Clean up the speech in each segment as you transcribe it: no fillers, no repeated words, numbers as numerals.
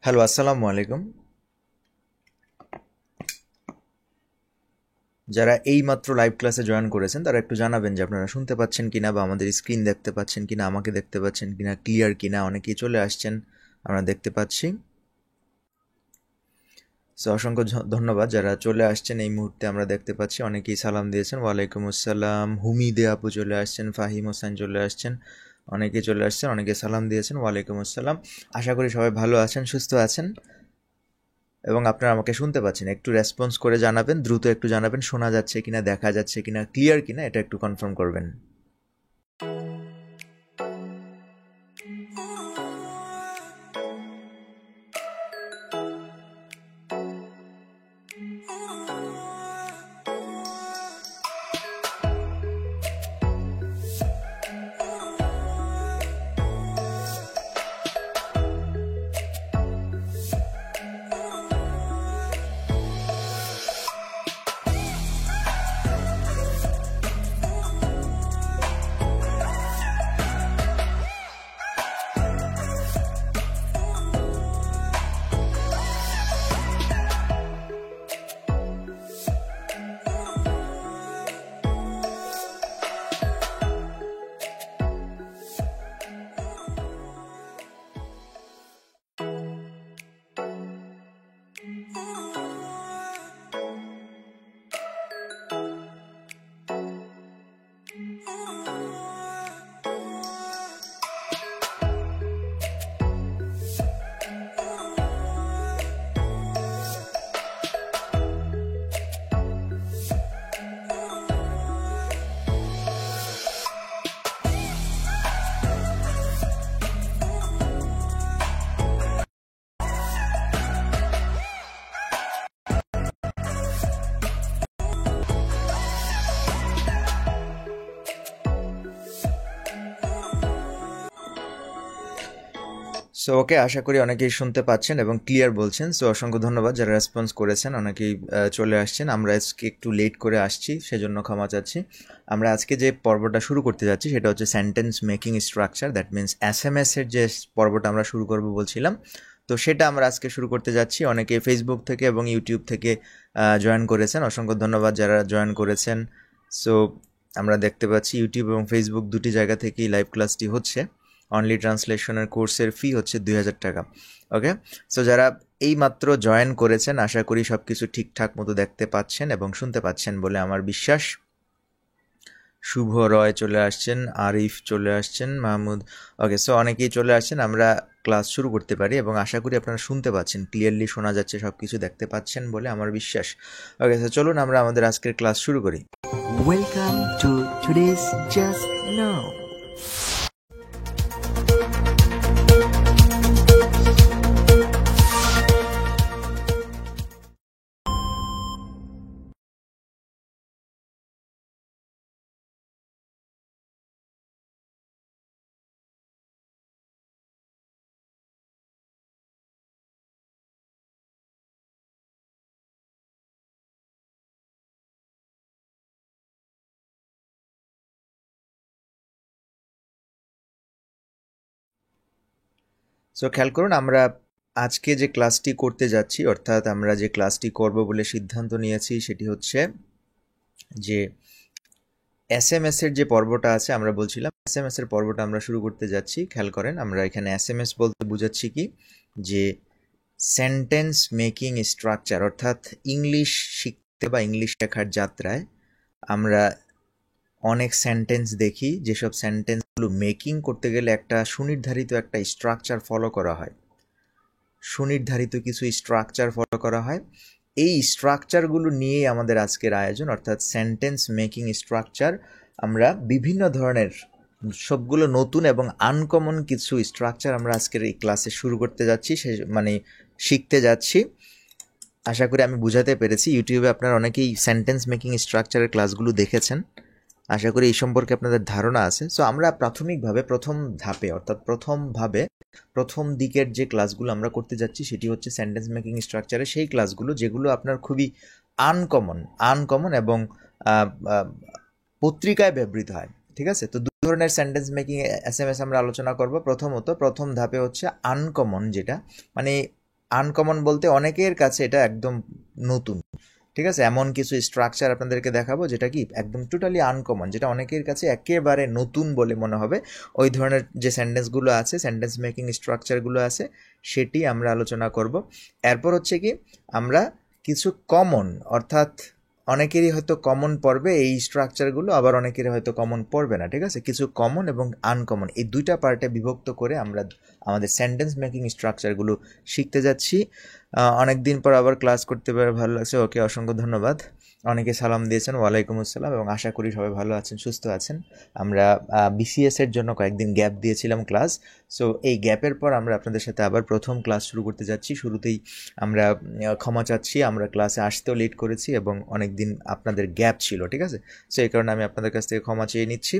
Hello, আসসালামু আলাইকুম। যারা এইমাত্র লাইভ ক্লাসে জয়েন করেছেন তারা একটু জানাবেন যে আপনারা শুনতে পাচ্ছেন কিনা বা আমাদের স্ক্রিন দেখতে পাচ্ছেন কিনা, আমাকে দেখতে পাচ্ছেন কিনা, ক্লিয়ার কিনা। অনেকেই চলে আসছেন, আমরা দেখতে পাচ্ছি। সো অসংখ্য ধন্যবাদ যারা চলে আসছেন এই মুহূর্তে, আমরা দেখতে পাচ্ছি অনেকেই সালাম দিয়েছেন। ওয়ালাইকুম আসসালাম। হুমিদে আপু চলে আসছেন, ফাহিম হোসেন চলে আসছেন, অনেকেই চলে আসছেন, অনেকে সালাম দিয়েছেন। ওয়ালাইকুম আসসালাম। আশা করি সবাই ভালো আছেন, সুস্থ আছেন এবং আপনারা আমাকে শুনতে পাচ্ছেন। একটু রেসপন্স করে জানাবেন, দ্রুত একটু জানাবেন শোনা যাচ্ছে কিনা, দেখা যাচ্ছে কিনা, ক্লিয়ার কিনা, এটা একটু কনফার্ম করবেন। সো ওকে, আশা করি অনেকেই শুনতে পাচ্ছেন এবং ক্লিয়ার বলছেন। সো অসংখ্য ধন্যবাদ যারা রেসপন্স করেছেন, অনেকেই চলে আসছেন। আমরা আজকে একটু লেট করে আসছি, সেজন্য ক্ষমা চাচ্ছি। আমরা আজকে যে পর্বটা শুরু করতে যাচ্ছি সেটা হচ্ছে sentence making structure, that means SMS এর যে পর্বটা আমরা শুরু করব বলছিলাম, তো সেটা আমরা আজকে শুরু করতে যাচ্ছি। অনেকে ফেসবুক থেকে এবং ইউটিউব থেকে জয়েন করেছেন, অসংখ্য ধন্যবাদ যারা জয়েন করেছেন। সো আমরা দেখতে পাচ্ছি ইউটিউব এবং ফেসবুক দুটি জায়গা থেকেই লাইভ ক্লাসটি হচ্ছে। অনলি ট্রান্সলেশনের কোর্সের ফি হচ্ছে 2000 টাকা। ওকে, সো যারা এই মাত্র জয়েন করেছেন আশা করি সব কিছু ঠিকঠাক মতো দেখতে পাচ্ছেন এবং শুনতে পাচ্ছেন বলে আমার বিশ্বাস। শুভ রয় চলে আসছেন, আরিফ চলে আসছেন, মাহমুদ। ওকে, সো অনেকেই চলে আসছেন, আমরা ক্লাস শুরু করতে পারি এবং আশা করি আপনারা শুনতে পাচ্ছেন, ক্লিয়ারলি শোনা যাচ্ছে, সব কিছু দেখতে পাচ্ছেন বলে আমার বিশ্বাস। ওকে, সো চলুন আমরা আমাদের আজকের ক্লাস শুরু করি। Welcome to today's Just Now. So খেয়াল করুন, আমরা আজকে যে ক্লাসটি করতে যাচ্ছি, অর্থাৎ আমরা যে ক্লাসটি করব বলে সিদ্ধান্ত নিয়েছি সেটি হচ্ছে যে এসএমএস এর যে পর্বটা আছে, আমরা বলছিলাম এসএমএস এর পর্বটা আমরা শুরু করতে যাচ্ছি। খেয়াল করেন, আমরা এখানে এসএমএস বলতে বুঝাচ্ছি কি, যে সেন্টেন্স মেকিং স্ট্রাকচার, অর্থাৎ ইংলিশ শিখতে বা ইংলিশ শেখার যাত্রায় আমরা অনেক সেন্টেন্স দেখি, যেসব সেন্টেন্সগুলো মেকিং করতে গেলে একটা সুনির্ধারিত একটা স্ট্রাকচার ফলো করা হয়, সুনির্ধারিত কিছু স্ট্রাকচার ফলো করা হয়। এই স্ট্রাকচারগুলো নিয়েই আমাদের আজকের আয়োজন, অর্থাৎ সেন্টেন্স মেকিং স্ট্রাকচার। আমরা বিভিন্ন ধরনের সবগুলো নতুন এবং আনকমন কিছু স্ট্রাকচার আমরা আজকের এই ক্লাসে শুরু করতে যাচ্ছি, মানে শিখতে যাচ্ছি। আশা করি আমি বুঝাতে পেরেছি। ইউটিউবে আপনারা অনেকেই সেন্টেন্স মেকিং স্ট্রাকচারের ক্লাসগুলো দেখেছেন, আশা করি এই সম্পর্কে আপনাদের ধারণা আছে। সো আমরা প্রাথমিকভাবে প্রথম ধাপে, অর্থাৎ প্রথম দিকের যে ক্লাসগুলো আমরা করতে যাচ্ছি সেটি হচ্ছে সেন্টেন্স মেকিং স্ট্রাকচারে সেই ক্লাসগুলো যেগুলো আপনার খুবই আনকমন এবং পত্রিকায় ব্যবহৃত হয়। ঠিক আছে, তো দুই ধরনের সেন্টেন্স মেকিং এসএমএস আমরা আলোচনা করব। প্রথম ধাপে হচ্ছে আনকমন, যেটা মানে আনকমন বলতে অনেকের কাছে এটা একদম নতুন, ঠিক আছে? এমন কিছু স্ট্রাকচার আপনাদেরকে দেখাবো যেটা কি একদম টোটালি আনকমন, যেটা অনেকের কাছে একেবারে নতুন বলে মনে হবে। ওই ধরনের যে সেন্টেন্সগুলো আছে, সেন্টেন্স মেকিং স্ট্রাকচারগুলো আছে, সেটি আমরা আলোচনা করব। এরপর হচ্ছে কি আমরা কিছু কমন, অর্থাৎ অনেকেরই হয়তো কমন পড়বে এই স্ট্রাকচারগুলো, আবার অনেকেরই হয়তো কমন পড়বে না, ঠিক আছে? কিছু কমন এবং আনকমন এই দুইটা পার্টে বিভক্ত করে আমরা আমাদের সেন্টেন্স মেকিং স্ট্রাকচারগুলো শিখতে যাচ্ছি। অনেক দিন পর আবার ক্লাস করতে পেরে ভালো লাগছে। ওকে, অসংখ্য ধন্যবাদ। অনেকে সালাম দিয়েছেন, ওয়ালাইকুম আসসালাম, এবং আশা করি সবাই ভালো আছেন, সুস্থ আছেন। আমরা বিসিএসের জন্য কয়েকদিন গ্যাপ দিয়েছিলাম ক্লাস। সো এই গ্যাপের পর আমরা আপনাদের সাথে আবার প্রথম ক্লাস শুরু করতে যাচ্ছি। শুরুতেই আমরা ক্ষমা চাচ্ছি, আমরা ক্লাসে আসতেও লেট করেছি এবং অনেক দিন আপনাদের গ্যাপ ছিল, ঠিক আছে? সো এই কারণে আমি আপনাদের কাছ থেকে ক্ষমা চেয়ে নিচ্ছি।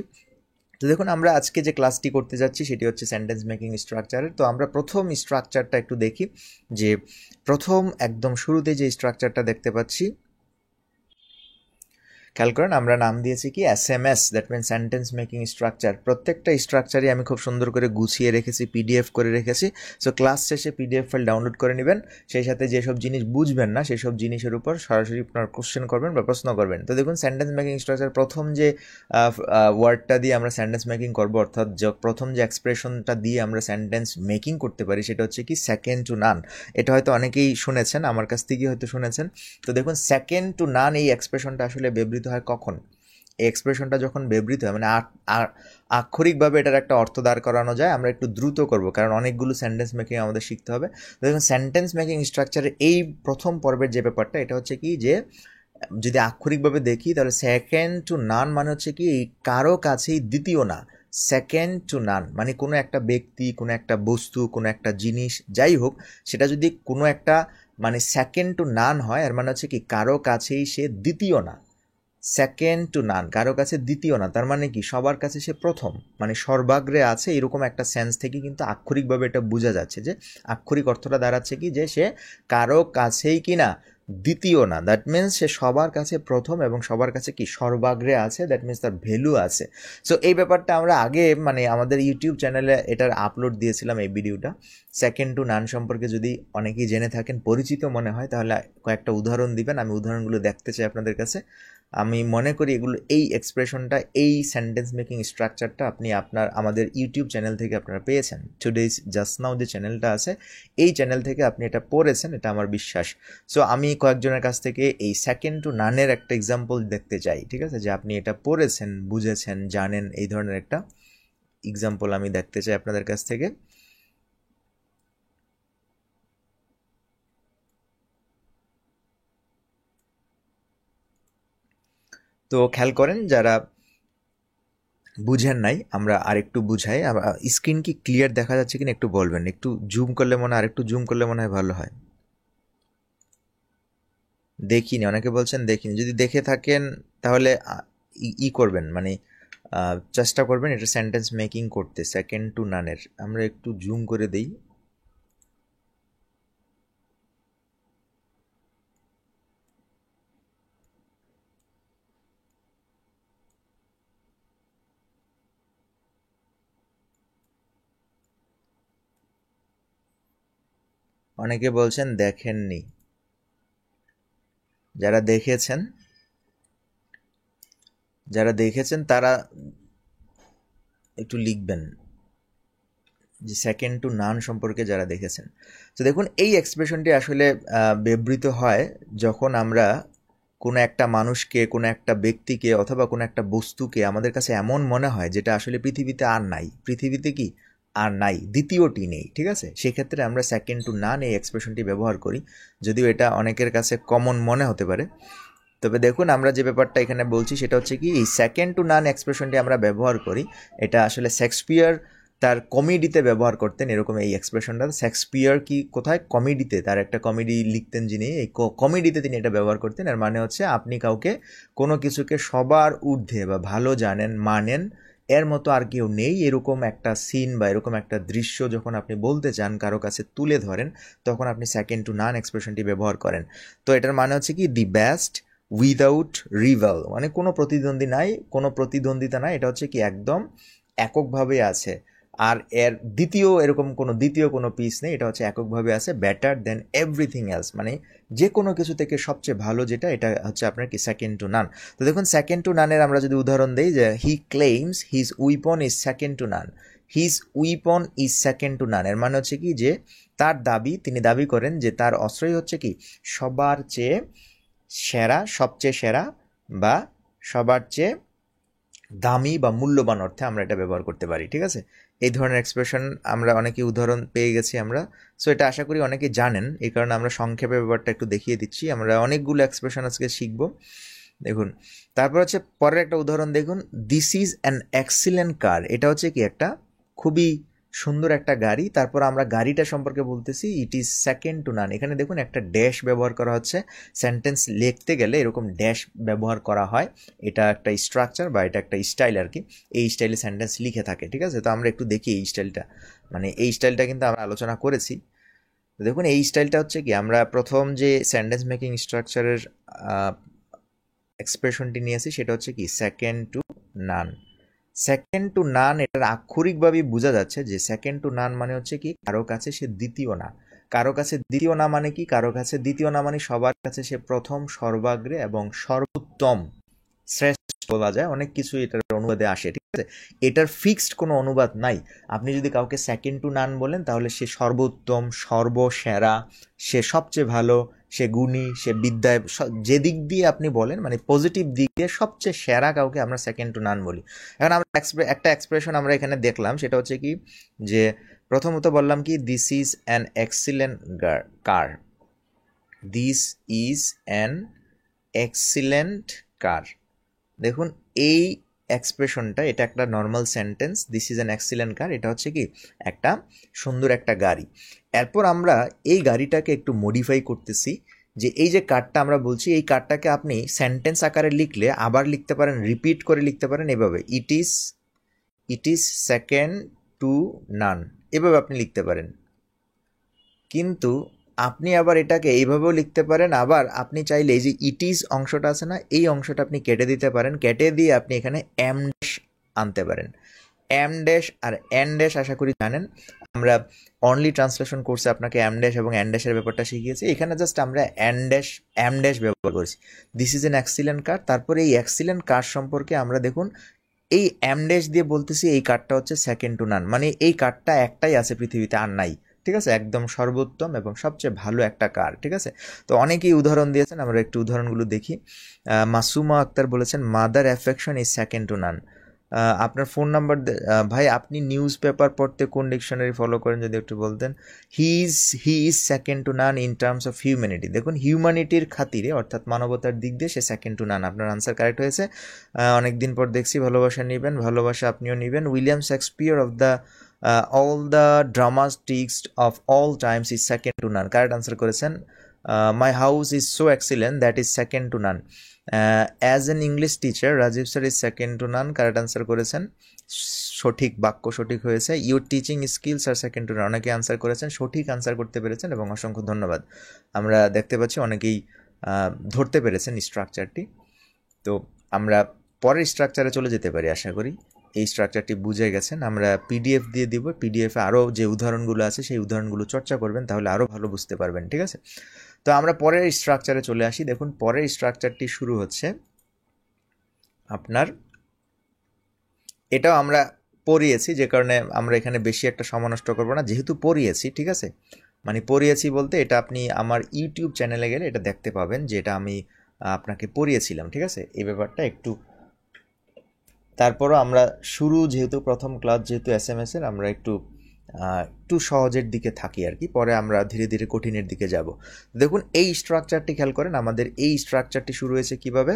তো দেখুন, আমরা আজকে যে ক্লাসটি করতে যাচ্ছি সেটি হচ্ছে সেন্টেন্স মেকিং স্ট্রাকচারের। তো আমরা প্রথম স্ট্রাকচারটা একটু দেখি, যে প্রথম একদম শুরুতে যে স্ট্রাকচারটা দেখতে পাচ্ছি, খেয়াল করেন, আমরা নাম দিয়েছি কি SMS, that mean sentence making structure. প্রত্যেকটা স্ট্রাকচারই আমি খুব সুন্দর করে গুছিয়ে রেখেছি, পিডিএফ করে রেখেছি। সো ক্লাস শেষে পিডিএফ ফাইল ডাউনলোড করে নেবেন। সেই সাথে যেসব জিনিস বুঝবেন না সেই সব জিনিসের উপর সরাসরি আপনার কোশ্চেন করবেন বা প্রশ্ন করবেন। তো দেখুন, সেন্টেন্স মেকিং স্ট্রাকচার প্রথম যে ওয়ার্ডটা দিয়ে আমরা সেন্টেন্স মেকিং করবো, অর্থাৎ প্রথম যে এক্সপ্রেশনটা দিয়ে আমরা সেন্টেন্স মেকিং করতে পারি, সেটা হচ্ছে কি সেকেন্ড টু নান। এটা হয়তো অনেকেই শুনেছেন, আমার কাছ থেকেই হয়তো শুনেছেন। তো দেখুন, সেকেন্ড টু নান এই এক্সপ্রেশনটা আসলে ব্যবহৃত হয় কখন? এই এক্সপ্রেশনটা যখন ব্যবহৃত হয়, মানে আক্ষরিকভাবে এটার একটা অর্থ দাঁড় করানো যায়। আমরা একটু দ্রুত করব কারণ অনেকগুলো সেন্টেন্স মেকিং আমাদের শিখতে হবে। দেখুন, সেন্টেন্স মেকিং স্ট্রাকচারের এই প্রথম পর্বের যে ব্যাপারটা, এটা হচ্ছে কি যে যদি আক্ষরিকভাবে দেখি তাহলে সেকেন্ড টু নান মানে হচ্ছে কি কারো কাছেই দ্বিতীয় না। সেকেন্ড টু নান মানে কোনো একটা ব্যক্তি, কোনো একটা বস্তু, কোনো একটা জিনিস, যাই হোক, সেটা যদি কোনো একটা মানে সেকেন্ড টু নান হয়, এর মানে হচ্ছে কি কারো কাছেই সে দ্বিতীয় না। সেকেন্ড টু নান, কারো কাছে দ্বিতীয় না, তার মানে কি সবার কাছে সে প্রথম, মানে সর্বাগ্রে আছে, এরকম একটা সেন্স থেকে কিন্তু আক্ষরিকভাবে এটা বোঝা যাচ্ছে। যে আক্ষরিক অর্থটা দাঁড়াচ্ছে কি যে সে কারো কাছেই কি না দ্বিতীয় না, দ্যাট মিনস সে সবার কাছে প্রথম এবং সবার কাছে কি সর্বাগ্রে আছে, দ্যাট মিনস তার ভ্যালু আছে। সো এই ব্যাপারটা আমরা আগে মানে আমাদের ইউটিউব চ্যানেলে এটার আপলোড দিয়েছিলাম, এই ভিডিওটা। সেকেন্ড টু নান সম্পর্কে যদি অনেকেই জেনে থাকেন, পরিচিত মনে হয়, তাহলে কয়েকটা উদাহরণ দিবেন, আমি উদাহরণগুলো দেখতে চাই আপনাদের কাছে। আমি মনে করি এগুলো, এই এক্সপ্রেশনটা, এই সেন্টেন্স মেকিং স্ট্রাকচারটা আপনি আমাদের ইউটিউব চ্যানেল থেকে আপনারা পেয়েছেন। টুডেজ জাস্ট নাও যে চ্যানেলটা আছে, এই চ্যানেল থেকে আপনি এটা পড়েছেন, এটা আমার বিশ্বাস। সো আমি কয়েকজনের কাছ থেকে এই সেকেন্ড টু নানের একটা এক্সাম্পল দেখতে চাই, ঠিক আছে? যে আপনি এটা পড়েছেন, বুঝেছেন, জানেন, এই ধরনের একটা এক্সাম্পল আমি দেখতে চাই আপনাদের কাছ থেকে। তো খেয়াল করেন, যারা বুঝেন নাই, আমরা আরেকটু বুঝাই। স্ক্রিন কি ক্লিয়ার দেখা যাচ্ছে কিনা একটু বলবেন, একটু জুম করলে মনে হয়, আরেকটু জুম করলে মনে হয় ভালো হয়। দেখিনি, অনেকে বলছেন দেখিনি। যদি দেখে থাকেন তাহলে করবেন, মানে চেষ্টা করবেন এটা সেন্টেন্স মেকিং করতে। সেকেন্ড টু নানের আমরা একটু জুম করে দেই। অনেকে বলছেন দেখেননি। যারা দেখেছেন তারা একটু লিখবেন যে সেকেন্ড টু নান সম্পর্কে যারা দেখেছেন। তো দেখুন, এই এক্সপ্রেশনটি আসলে ব্যবহৃত হয় যখন আমরা কোনো একটা মানুষকে, কোনো একটা ব্যক্তিকে অথবা কোনো একটা বস্তুকে আমাদের কাছে এমন মনে হয় যেটা আসলে পৃথিবীতে আর নাই, পৃথিবীতে কি আর নাই, দ্বিতীয়টি নেই, ঠিক আছে? সেক্ষেত্রে আমরা সেকেন্ড টু নান এই এক্সপ্রেশনটি ব্যবহার করি, যদিও এটা অনেকের কাছে কমন মনে হতে পারে। তবে দেখুন, আমরা যে ব্যাপারটা এখানে বলছি সেটা হচ্ছে কি এই সেকেন্ড টু নান এক্সপ্রেশনটি আমরা ব্যবহার করি, এটা আসলে শেক্সপিয়ার তার কমেডিতে ব্যবহার করতেন এরকম এই এক্সপ্রেশনটা। শেক্সপিয়ার কি কোথায়? কমেডিতে, তার একটা কমেডি লিখতেন যিনি, এই কমেডিতে তিনি এটা ব্যবহার করতেন। এর মানে হচ্ছে আপনি কাউকে, কোনো কিছুকে সবার ঊর্ধ্বে বা ভালো জানেন, মানেন, এর মতো আর কেউ নেই, এরকম একটা সিন বা এরকম একটা দৃশ্য যখন আপনি বলতে চান, কারো কাছে তুলে ধরেন, তখন আপনি সেকেন্ড টু নান এক্সপ্রেশনটি ব্যবহার করেন। তো এটার মানে হচ্ছে কি দি বেস্ট উইদাউট রিভাল, মানে কোনো প্রতিদ্বন্দ্বী নাই, কোনো প্রতিদ্বন্দ্বিতা নাই, এটা হচ্ছে কি একদম এককভাবে আছে, আর এর এরকম দ্বিতীয় কোনো পিস নেই, এটা হচ্ছে এককভাবে আছে, বেটার দেন এভরিথিং এলস, মানে যে কোনো কিছু থেকে সবচেয়ে ভালো যেটা, এটা হচ্ছে আপনার কি সেকেন্ড টু নান। তো দেখুন সেকেন্ড টু নানের আমরা যদি উদাহরণ দিই, যে he claims his weapon is second to none, his weapon is second to none, এর মানে হচ্ছে কি যে তার তিনি দাবি করেন যে তার অস্ত্রই হচ্ছে কি সবার চেয়ে সেরা, সবচেয়ে সেরা, বা সবার চেয়ে দামি বা মূল্যবান অর্থে আমরা এটা ব্যবহার করতে পারি। ঠিক আছে, এই ধরনের এক্সপ্রেশন আমরা অনেকে উদাহরণ পেয়ে গেছি আমরা। সো এটা আশা করি অনেকে জানেন, এই কারণে আমরা সংক্ষেপে ব্যাপারটা একটু দেখিয়ে দিচ্ছি। আমরা অনেকগুলো এক্সপ্রেশন আজকে শিখব। দেখুন তারপর হচ্ছে পরের একটা উদাহরণ দেখুন, this is an excellent car, এটা হচ্ছে কি একটা খুবই সুন্দর একটা গাড়ি। তারপর আমরা গাড়িটা সম্পর্কে বলতেছি, ইট ইজ সেকেন্ড টু নান। এখানে দেখুন একটা ড্যাশ ব্যবহার করা হচ্ছে, সেন্টেন্স লিখতে গেলে এরকম ড্যাশ ব্যবহার করা হয়, এটা একটা স্ট্রাকচার বা এটা একটা স্টাইল আর কি, এই স্টাইলে সেন্টেন্স লিখে থাকে। ঠিক আছে, তো আমরা একটু দেখি এই স্টাইলটা, মানে এই স্টাইলটা কিন্তু আমরা আলোচনা করেছি। দেখুন এই স্টাইলটা হচ্ছে কি, আমরা প্রথম যে সেন্টেন্স মেকিং স্ট্রাকচারের এক্সপ্রেশনটি নিয়েছি সেটা হচ্ছে কি second to naan. Second to নান, এটার আক্ষরিকভাবেই বোঝা যাচ্ছে যে সেকেন্ড টু নান মানে হচ্ছে কি কারো কাছে সে দ্বিতীয় না। কারো কাছে দ্বিতীয় না মানে কি, কারো কাছে দ্বিতীয় না মানে সবার কাছে সে প্রথম, সর্বাগ্রে এবং সর্বোত্তম, শ্রেষ্ঠ বলা যায়, অনেক কিছু এটার অনুবাদে আসে। ঠিক আছে, এটার ফিক্সড কোনো অনুবাদ নাই। আপনি যদি কাউকে সেকেন্ড টু নান বলেন তাহলে সে সর্বোত্তম, সর্বসেরা, সে সবচেয়ে ভালো, সে গুণী, সে বিদ্যায়, যে দিক দিয়ে আপনি বলেন, মানে পজিটিভ দিক দিয়ে সবচেয়ে সেরা কাউকে আমরা সেকেন্ড টু নান বলি। এখন আমরা একটা এক্সপ্রেশন আমরা এখানে দেখলাম, সেটা হচ্ছে কি যে প্রথমত বললাম কি this is an excellent car, this is an excellent car. দেখুন এই এক্সপ্রেশনটা, এটা একটা normal sentence, this is an excellent car, এটা হচ্ছে কি একটা সুন্দর একটা গাড়ি। এরপর আমরা এই গাড়িটাকে একটু মডিফাই করতেছি, যে এই যে কারটা আমরা বলছি, এই কারটাকে আপনি সেন্টেন্স আকারে লিখলে আবার লিখতে পারেন, রিপিট করে লিখতে পারেন এভাবে, ইট ইজ সেকেন্ড টু নান, এভাবে আপনি লিখতে পারেন। কিন্তু আপনি আবার এটাকে এইভাবেও লিখতে পারেন, আবার আপনি চাইলে এই যে ইট ইজ অংশটা আছে না, এই অংশটা আপনি কেটে দিতে পারেন, কেটে দিয়ে আপনি এখানে এম ড্যাশ আনতে পারেন। এম ড্যাশ আর এন ড্যাশ আশা করি জানেন, আমরা অনলি ট্রান্সলেশন কোর্সে আপনাকে এম ড্যাশ এবং এন ড্যাশের ব্যাপারটা শিখিয়েছি, এখানে জাস্ট আমরা এম ড্যাশ ব্যবহার করেছি। দিস ইজ এন এক্সিলেন্ট কার, তারপরে এই এক্সিলেন্ট কার সম্পর্কে আমরা দেখুন এই এম ড্যাশ দিয়ে বলতেছি এই কারটা হচ্ছে সেকেন্ড টু নান, মানে এই কারটা একটাই আছে পৃথিবীতে, আর নাই। ঠিক আছে, একদম সর্বোত্তম এবং সবচেয়ে ভালো একটা কার। ঠিক আছে, তো অনেকেই উদাহরণ দিয়েছেন, আমরা একটু উদাহরণগুলো দেখি। মাসুমা আক্তার বলেছেন mother affection is second to নান। আপনার ফোন নাম্বার, ভাই আপনি নিউজ পেপার পড়তে কোন ডিকশনারি ফলো করেন যদি একটু বলতেন। He is second to naan in terms of humanity. দেখুন হিউম্যানিটির খাতিরে, অর্থাৎ মানবতার দিক দিয়ে সে সেকেন্ড টু নান। আপনার আনসার কারেক্ট হয়েছে। অনেকদিন পর দেখছি ভালোবাসা নেবেন, ভালোবাসা আপনিও নেবেন। William Shakespeare of the all the dramatists of all times is second to none. Correct answer করেছেন। My house is so excellent that is second to none. As an English teacher, Rajiv sir is second to none. Correct answer করেছেন, সঠিক বাক্য সঠিক হয়েছে। Your teaching skills are second to none. অনেকে answer করেছেন, সঠিক answer করতে পেরেছেন এবং অসংখ্য ধন্যবাদ। আমরা দেখতে পাচ্ছি অনেকেই ধরতে পেরেছেন স্ট্রাকচারটি। তো আমরা পরের স্ট্রাকচারে চলে যেতে পারি, আশা করি এই স্ট্রাকচারটি বুঝে গেছেন। আমরা পিডিএফ দিয়ে দিব, পিডিএফে আরও যে উদাহরণগুলো আছে সেই উদাহরণগুলো চর্চা করবেন, তাহলে আরও ভালো বুঝতে পারবেন। ঠিক আছে, তো আমরা পরের স্ট্রাকচারে চলে আসি। দেখুন পরের স্ট্রাকচারটি শুরু হচ্ছে আপনার, এটাও আমরা পড়িয়েছি, যে কারণে আমরা এখানে বেশি একটা সময় নষ্ট করবো না, যেহেতু পড়িয়েছি। ঠিক আছে, মানে পড়িয়েছি বলতে এটা আপনি আমার ইউটিউব চ্যানেলে গেলে এটা দেখতে পাবেন যে এটা আমি আপনাকে পড়িয়েছিলাম। ঠিক আছে, এই ব্যাপারটা একটু, তারপরও আমরা শুরু, যেহেতু প্রথম ক্লাস, যেহেতু এসএমএসের, আমরা একটু সহজের দিকে থাকি আর কি, পরে আমরা ধীরে ধীরে কঠিনের দিকে যাব। দেখুন এই স্ট্রাকচারটি খেয়াল করেন, আমাদের এই স্ট্রাকচারটি শুরু হয়েছে কিভাবে।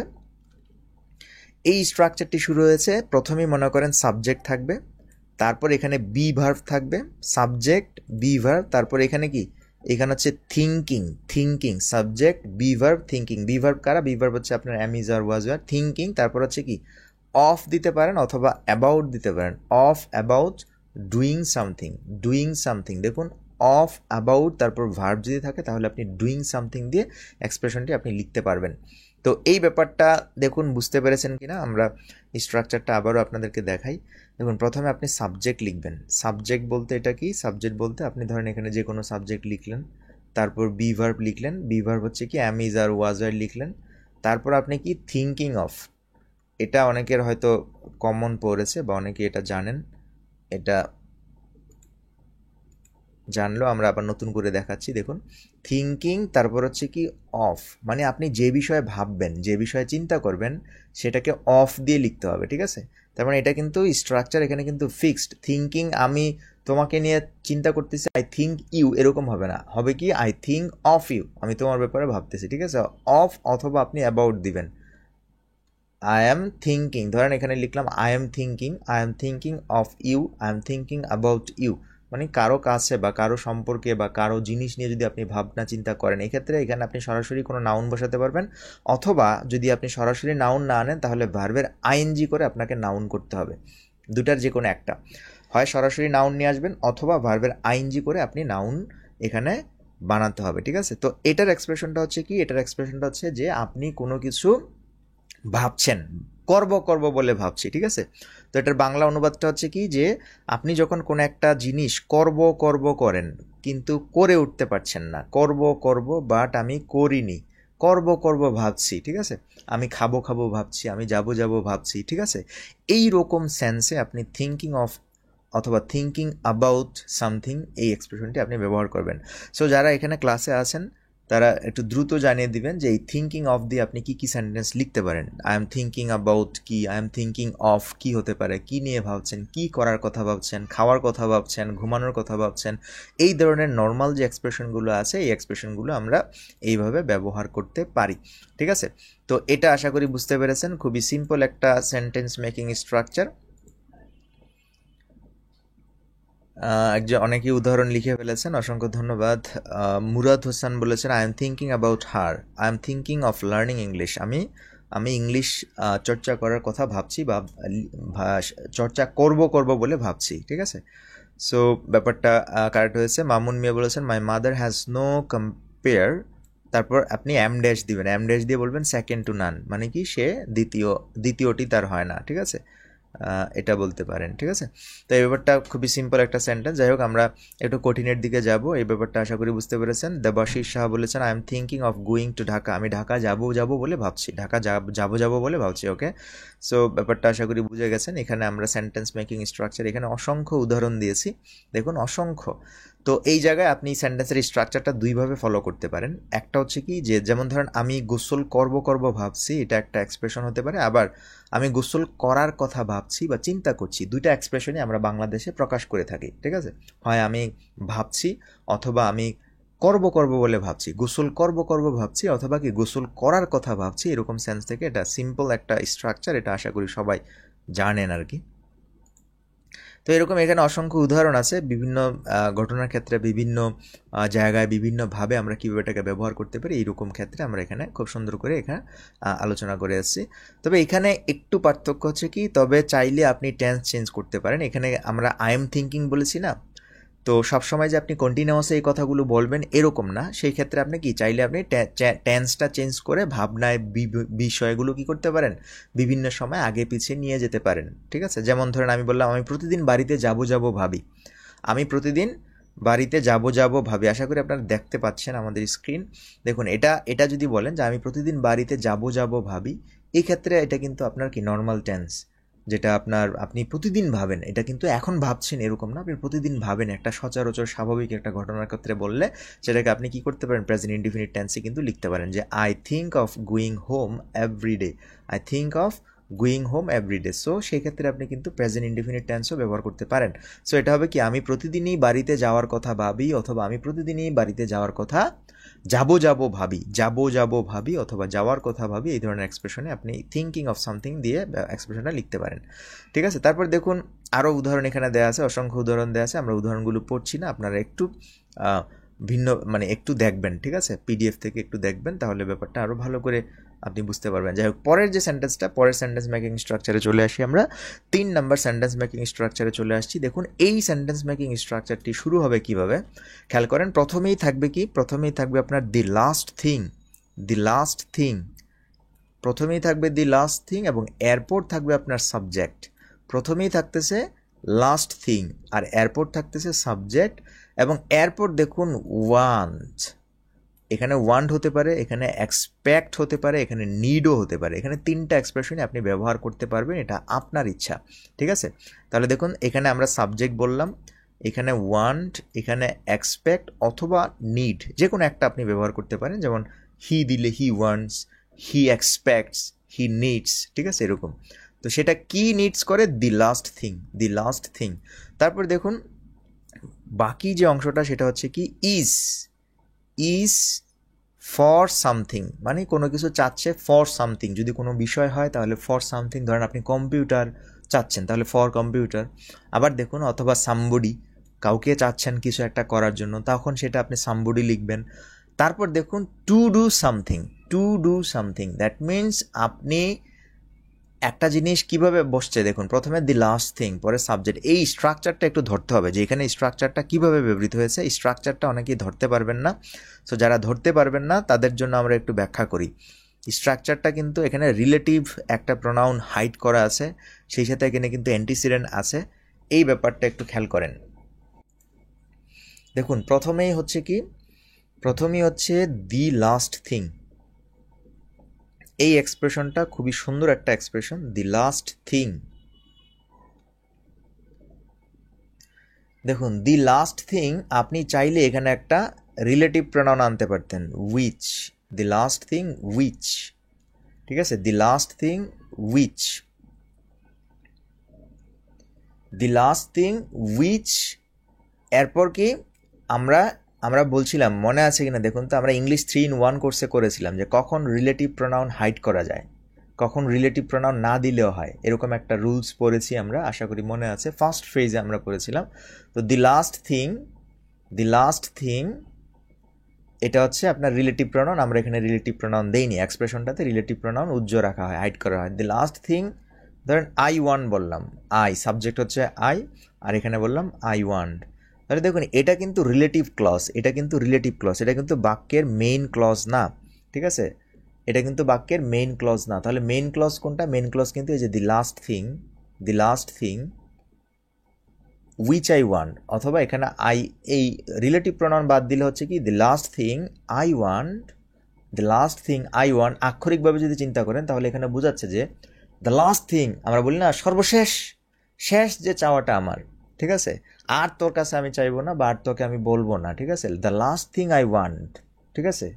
এই স্ট্রাকচারটি শুরু হয়েছে, প্রথমেই মনে করেন সাবজেক্ট থাকবে, তারপর এখানে বি ভার্ব থাকবে, সাবজেক্ট বি ভার্ব, তারপর এখানে কি, এখানে হচ্ছে thinking subject be verb thinking. Be verb কারা, বি ভার্ব হচ্ছে আপনার am, is, are, was, were. Thinking, তারপর হচ্ছে কি অফ দিতে পারেন অথবা অ্যাবাউট দিতে পারেন, অফ অ্যাবাউট ডুইং সামথিং। দেখুন অফ অ্যাবাউট তারপর ভার্ব যদি থাকে তাহলে আপনি ডুইং সামথিং দিয়ে এক্সপ্রেশনটি আপনি লিখতে পারবেন। তো এই ব্যাপারটা দেখুন বুঝতে পেরেছেন কিনা, আমরা স্ট্রাকচারটা আবারও আপনাদেরকে দেখাই। দেখুন প্রথমে আপনি সাবজেক্ট লিখবেন। সাবজেক্ট বলতে এটা কি? সাবজেক্ট বলতে আপনি ধরেন এখানে যে কোনো সাবজেক্ট লিখলেন, তারপর বি ভার্ব লিখলেন। বি ভার্ব হচ্ছে কি অ্যাম, ইজ, আর, ওয়াজ, আর লিখলেন। তারপর আপনি কি থিঙ্কিং অফ, এটা অনেকের হয়তো কমন পড়েছে বা অনেকে এটা জানেন, এটা জানলো, আমরা আবার নতুন করে দেখাচ্ছি। দেখুন থিঙ্কিং, তারপর হচ্ছে কি অফ, মানে আপনি যে বিষয়ে ভাববেন, যে বিষয়ে চিন্তা করবেন সেটাকে অফ দিয়ে লিখতে হবে, ঠিক আছে? তার মানে এটা কিন্তু স্ট্রাকচার এখানে কিন্তু ফিক্সড। থিঙ্কিং আমি তোমাকে নিয়ে চিন্তা করতেছি, আই থিঙ্ক ইউ, এরকম হবে না, হবে কি আই থিঙ্ক অফ ইউ, আমি তোমার ব্যাপারে ভাবতেছি, ঠিক আছে? অফ অথবা আপনি অ্যাবাউট দিবেন। আই এম থিঙ্কিং, ধরেন এখানে লিখলাম I am thinking of you, I am thinking about you, মানে কারো কাছে বা কারো সম্পর্কে বা কারো জিনিস নিয়ে যদি আপনি ভাবনা চিন্তা করেন, এক্ষেত্রে এখানে আপনি সরাসরি কোনো নাউন বসাতে পারবেন, অথবা যদি আপনি সরাসরি নাউন না আনেন তাহলে ভার্বের আইএনজি করে আপনাকে নাউন করতে হবে। দুটার যে কোনো একটা, হয় সরাসরি নাউন নিয়ে আসবেন অথবা ভার্বের আইএনজি করে আপনি নাউন এখানে বানাতে হবে, ঠিক আছে? তো এটার এক্সপ্রেশনটা হচ্ছে কি? এটার এক্সপ্রেশনটা হচ্ছে যে আপনি কোনো কিছু ভাবছেন, করব করব বলে ভাবছি, ঠিক আছে? তো এটার বাংলা অনুবাদটা হচ্ছে কি, যে আপনি যখন কোনো একটা জিনিস করব করব করেন কিন্তু করে উঠতে পারছেন না, করব করব বাট আমি করিনি, করব করব ভাবছি, ঠিক আছে? আমি খাবো খাবো ভাবছি, আমি যাব যাব ভাবছি, ঠিক আছে? এই রকম সেন্সে আপনি থিঙ্কিং অফ অথবা থিঙ্কিং অ্যাবাউট সামথিং, এই এক্সপ্রেশনটি আপনি ব্যবহার করবেন। সো যারা এখানে ক্লাসে আছেন তারা একটু দ্রুত জানিয়ে দিবেন যে এই থিঙ্কিং অফ দিয়ে আপনি কি কি সেন্টেন্স লিখতে পারেন। আই এম থিঙ্কিং অ্যাবাউট কি, আই এম থিঙ্কিং অফ কি হতে পারে, কি নিয়ে ভাবছেন, কি করার কথা ভাবছেন, খাওয়ার কথা ভাবছেন, ঘুমানোর কথা ভাবছেন। এই ধরনের নর্মাল যে এক্সপ্রেশনগুলো আছে এই এক্সপ্রেশনগুলো আমরা এইভাবে ব্যবহার করতে পারি, ঠিক আছে? তো এটা আশা করি বুঝতে পেরেছেন, খুবই সিম্পল একটা সেন্টেন্স মেকিং স্ট্রাকচার। একজন অনেকেই উদাহরণ লিখে ফেলেছেন, অসংখ্য ধন্যবাদ। মুরাদ হোসেন বলেছেন I am thinking about her, I am thinking of learning English, আমি আমি ইংলিশ চর্চা করার কথা ভাবছি বা চর্চা করব করব বলে ভাবছি, ঠিক আছে? সো ব্যাপারটা কারেক্ট হয়েছে। মামুন মিয়া বলেছেন my mother has no compare, তারপর আপনি এম ড্যাশ দিবেন, এম ড্যাশ দিয়ে বলবেন সেকেন্ড টু নান, মানে কি সে দ্বিতীয়টি তার হয় না, ঠিক আছে? এটা বলতে পারেন, ঠিক আছে? তো এই ব্যাপারটা খুবই সিম্পল একটা সেন্টেন্স। যাই হোক আমরা একটু কঠিনের দিকে যাব, এই ব্যাপারটা আশা করি বুঝতে পেরেছেন। দেবাশিস শাহ বলেছেন I am thinking of going to Dhaka, আমি ঢাকা যাব বলে ভাবছি, ঢাকা যাব বলে ভাবছি, ওকে? সো ব্যাপারটা আশা করি বুঝে গেছেন। এখানে আমরা সেন্টেন্স মেকিং স্ট্রাকচার এখানে অসংখ্য উদাহরণ দিয়েছি, দেখুন অসংখ্য। তো এই জায়গায় আপনি সেন্টেন্সের স্ট্রাকচারটা দুইভাবে ফলো করতে পারেন। একটা হচ্ছে কি, যে যেমন ধরেন আমি গোসল করব ভাবছি, এটা একটা এক্সপ্রেশন হতে পারে। আবার আমি গোসল করার কথা ভাবছি বা চিন্তা করছি, দুইটা এক্সপ্রেশনই আমরা বাংলাদেশে প্রকাশ করে থাকি, ঠিক আছে? হয় আমি ভাবছি অথবা আমি করব বলে ভাবছি, গোসল করব ভাবছি, অথবা কি গোসল করার কথা ভাবছি, এরকম সেন্স থেকে এটা সিম্পল একটা স্ট্রাকচার, এটা আশা করি সবাই জানেন আর কি। তো এরকম এখানে অসংখ্য উদাহরণ আছে, বিভিন্ন ঘটনার ক্ষেত্রে বিভিন্ন জায়গায় বিভিন্নভাবে আমরা কীভাবে এটাকে ব্যবহার করতে পারি, এইরকম ক্ষেত্রে আমরা এখানে খুব সুন্দর করে এখানে আলোচনা করে আসছি। তবে এখানে একটু পার্থক্য হচ্ছে কি, তবে চাইলে আপনি টেন্স চেঞ্জ করতে পারেন। এখানে আমরা আই এম থিঙ্কিং বলেছি না, তো সবসময় যে আপনি কন্টিনিউয়াসে এই কথাগুলো বলবেন এরকম না, সেই ক্ষেত্রে আপনি কি চাইলে আপনি টেন্সটা চেঞ্জ করে ভাবনায় বিষয়গুলো কি করতে পারেন, বিভিন্ন সময় আগে পিছিয়ে নিয়ে যেতে পারেন, ঠিক আছে? যেমন ধরেন আমি বললাম আমি প্রতিদিন বাড়িতে যাব ভাবি, আমি প্রতিদিন বাড়িতে যাব ভাবি। আশা করি আপনারা দেখতে পাচ্ছেন আমাদের স্ক্রিন। দেখুন এটা যদি বলেন যে আমি প্রতিদিন বাড়িতে যাব ভাবি, এই ক্ষেত্রে এটা কিন্তু আপনার কি নর্মাল টেন্স, যেটা আপনি প্রতিদিন ভাবেন, এটা কিন্তু এখন ভাবছেন এরকম না, আপনি প্রতিদিন ভাবেন, একটা সচরাচর স্বাভাবিক একটা ঘটনার ক্ষেত্রে বললে সেটাকে আপনি কি করতে পারেন, প্রেজেন্ট ইনডিফিনিট টেন্সে কিন্তু লিখতে পারেন যে I think of going home everyday, I think of going home everyday. So সেই ক্ষেত্রে আপনি কিন্তু প্রেজেন্ট ইনডিফিনিট টেন্সও ব্যবহার করতে পারেন। সো এটা হবে কি, আমি প্রতিদিনই বাড়িতে যাওয়ার কথা ভাবি, অথবা আমি প্রতিদিনই বাড়িতে যাওয়ার কথা যাব ভাবি অথবা যাওয়ার কথা ভাবি, এই ধরনের এক্সপ্রেশনে আপনি থিঙ্কিং অফ সামথিং দিয়ে এক্সপ্রেশনটা লিখতে পারেন, ঠিক আছে? তারপর দেখুন আরও উদাহরণ এখানে দেওয়া আছে, অসংখ্য উদাহরণ দেওয়া আছে, আমরা উদাহরণগুলো পড়ছি না, আপনারা একটু ভিন্ন মানে একটু দেখবেন, ঠিক আছে? পিডিএফ থেকে একটু দেখবেন, তাহলে ব্যাপারটা আরও ভালো করে আপনি বুঝতে পারবেন। যাই হোক, পরের যে সেন্টেন্সটা, পরের সেন্টেন্স মেকিং স্ট্রাকচারে চলে আসি আমরা। 3 নম্বর সেন্টেন্স মেকিং স্ট্রাকচারে চলে আসছি। দেখুন এই সেন্টেন্স মেকিং স্ট্রাকচারটি শুরু হবে কিভাবে, খেয়াল করেন। প্রথমেই থাকবে কি, প্রথমেই থাকবে আপনার দি লাস্ট থিং প্রথমেই থাকবে দি লাস্ট থিং এবং এরপর থাকবে আপনার সাবজেক্ট। প্রথমেই থাকতেছে লাস্ট থিং আর এরপর থাকতেছে সাবজেক্ট, এবং এরপর দেখুন ওয়ান্ট, এখানে ওয়ান্ট হতে পারে, এখানে এক্সপেক্ট হতে পারে, এখানে নিডও হতে পারে। এখানে তিনটা এক্সপ্রেশনই আপনি ব্যবহার করতে পারবেন, এটা আপনার ইচ্ছা, ঠিক আছে। তাহলে দেখুন এখানে আমরা সাবজেক্ট বললাম, এখানে ওয়ান্ট, এখানে এক্সপেক্ট অথবা নিড, যে কোনো একটা আপনি ব্যবহার করতে পারেন। যেমন হি দিলে he wants, he expects, he needs, ঠিক আছে, এরকম। তো সেটা কি নিডস করে? দি last thing, the last thing. তারপর দেখুন বাকি যে অংশটা সেটা হচ্ছে কি ইজ, ইজ ফর সামথিং, মানে কোনো কিছু চাচ্ছে ফর সামথিং। যদি কোনো বিষয় হয় তাহলে ফর সামথিং, ধরেন আপনি কম্পিউটার চাচ্ছেন তাহলে ফর কম্পিউটার। আবার দেখুন অথবা সামবডি, কাউকে চাচ্ছেন কিছু একটা করার জন্য, তখন সেটা আপনি সামবডি লিখবেন। তারপর দেখুন to do something, to do something that means আপনি একটা জিনিস কিভাবে বসছে দেখুন, প্রথমে দি লাস্ট থিং, পরে সাবজেক্ট। এই স্ট্রাকচারটা একটু ধরতে হবে যে এখানে স্ট্রাকচারটা কিভাবে ব্যবহৃত হয়েছে। এই স্ট্রাকচারটা অনেকেই ধরতে পারবেন না, সো যারা ধরতে পারবেন না তাদের জন্য আমরা একটু ব্যাখ্যা করি। স্ট্রাকচারটা কিন্তু এখানে রিলেটিভ একটা প্রোনাউন হাইড করা আছে, সেই সাথে এখানে কিন্তু অ্যান্টিসিডেন্ট আছে। এই ব্যাপারটা একটু খেয়াল করেন। দেখুন প্রথমেই হচ্ছে কি, প্রথমেই হচ্ছে দি লাস্ট থিং। এই এক্সপ্রেশনটা খুবই সুন্দর একটা এক্সপ্রেশন, দি লাস্ট থিং। দেখুন দি লাস্ট থিং আপনি চাইলে এখানে একটা রিলেটিভ প্রোনাউন আনতে পারতেন, which, the last thing which, ঠিক আছে, দি last thing which, the last thing which. এরপর কি আমরা আমরা বলছিলাম, মনে আছে কিনা দেখুন তো, আমরা ইংলিশ 3 in 1 কোর্সে করেছিলাম যে কখন রিলেটিভ প্রোনাউন হাইড করা যায়, কখন রিলেটিভ প্রোনাউন না দিলেও হয়, এরকম একটা রুলস পড়েছি আমরা, আশা করি মনে আছে। ফার্স্ট ফ্রেজে আমরা করেছিলাম। তো দি last thing, the last thing এটা হচ্ছে আপনার রিলেটিভ প্রোনাউন। আমরা এখানে রিলেটিভ প্রোনাউন দেইনি, এক্সপ্রেশনটাতে রিলেটিভ প্রোনাউন উজ্জ্ব রাখা হয়, হাইড করা হয়। দি লাস্ট থিং, ধরেন আই ওয়ান্ট বললাম, আই সাবজেক্ট হচ্ছে আই, আর এখানে বললাম আই ওয়ান্ট। তাহলে দেখুন এটা কিন্তু রিলেটিভ ক্লজ, এটা কিন্তু রিলেটিভ ক্লজ, এটা কিন্তু বাক্যের মেইন ক্লজ না, ঠিক আছে, এটা কিন্তু বাক্যের মেইন ক্লজ না। তাহলে মেইন ক্লজ কোনটা? মেইন ক্লজ কিন্তু এই যে the last thing, the last thing which I want, অথবা এখানে আই, এই রিলেটিভ প্রোনাউন বাদ দিলে হচ্ছে কি the last thing I want, the last thing I want. আক্ষরিকভাবে যদি চিন্তা করেন তাহলে এখানে বোঝাচ্ছে যে দ্য লাস্ট থিং, আমরা বলি না সর্বশেষ, শেষ যে চাওয়াটা আমার, ঠিক আছে, আর তোর কাছে আমি চাইবো না বা আর তোকে আমি বলবো না, ঠিক আছে, the last thing I want, ঠিক আছে,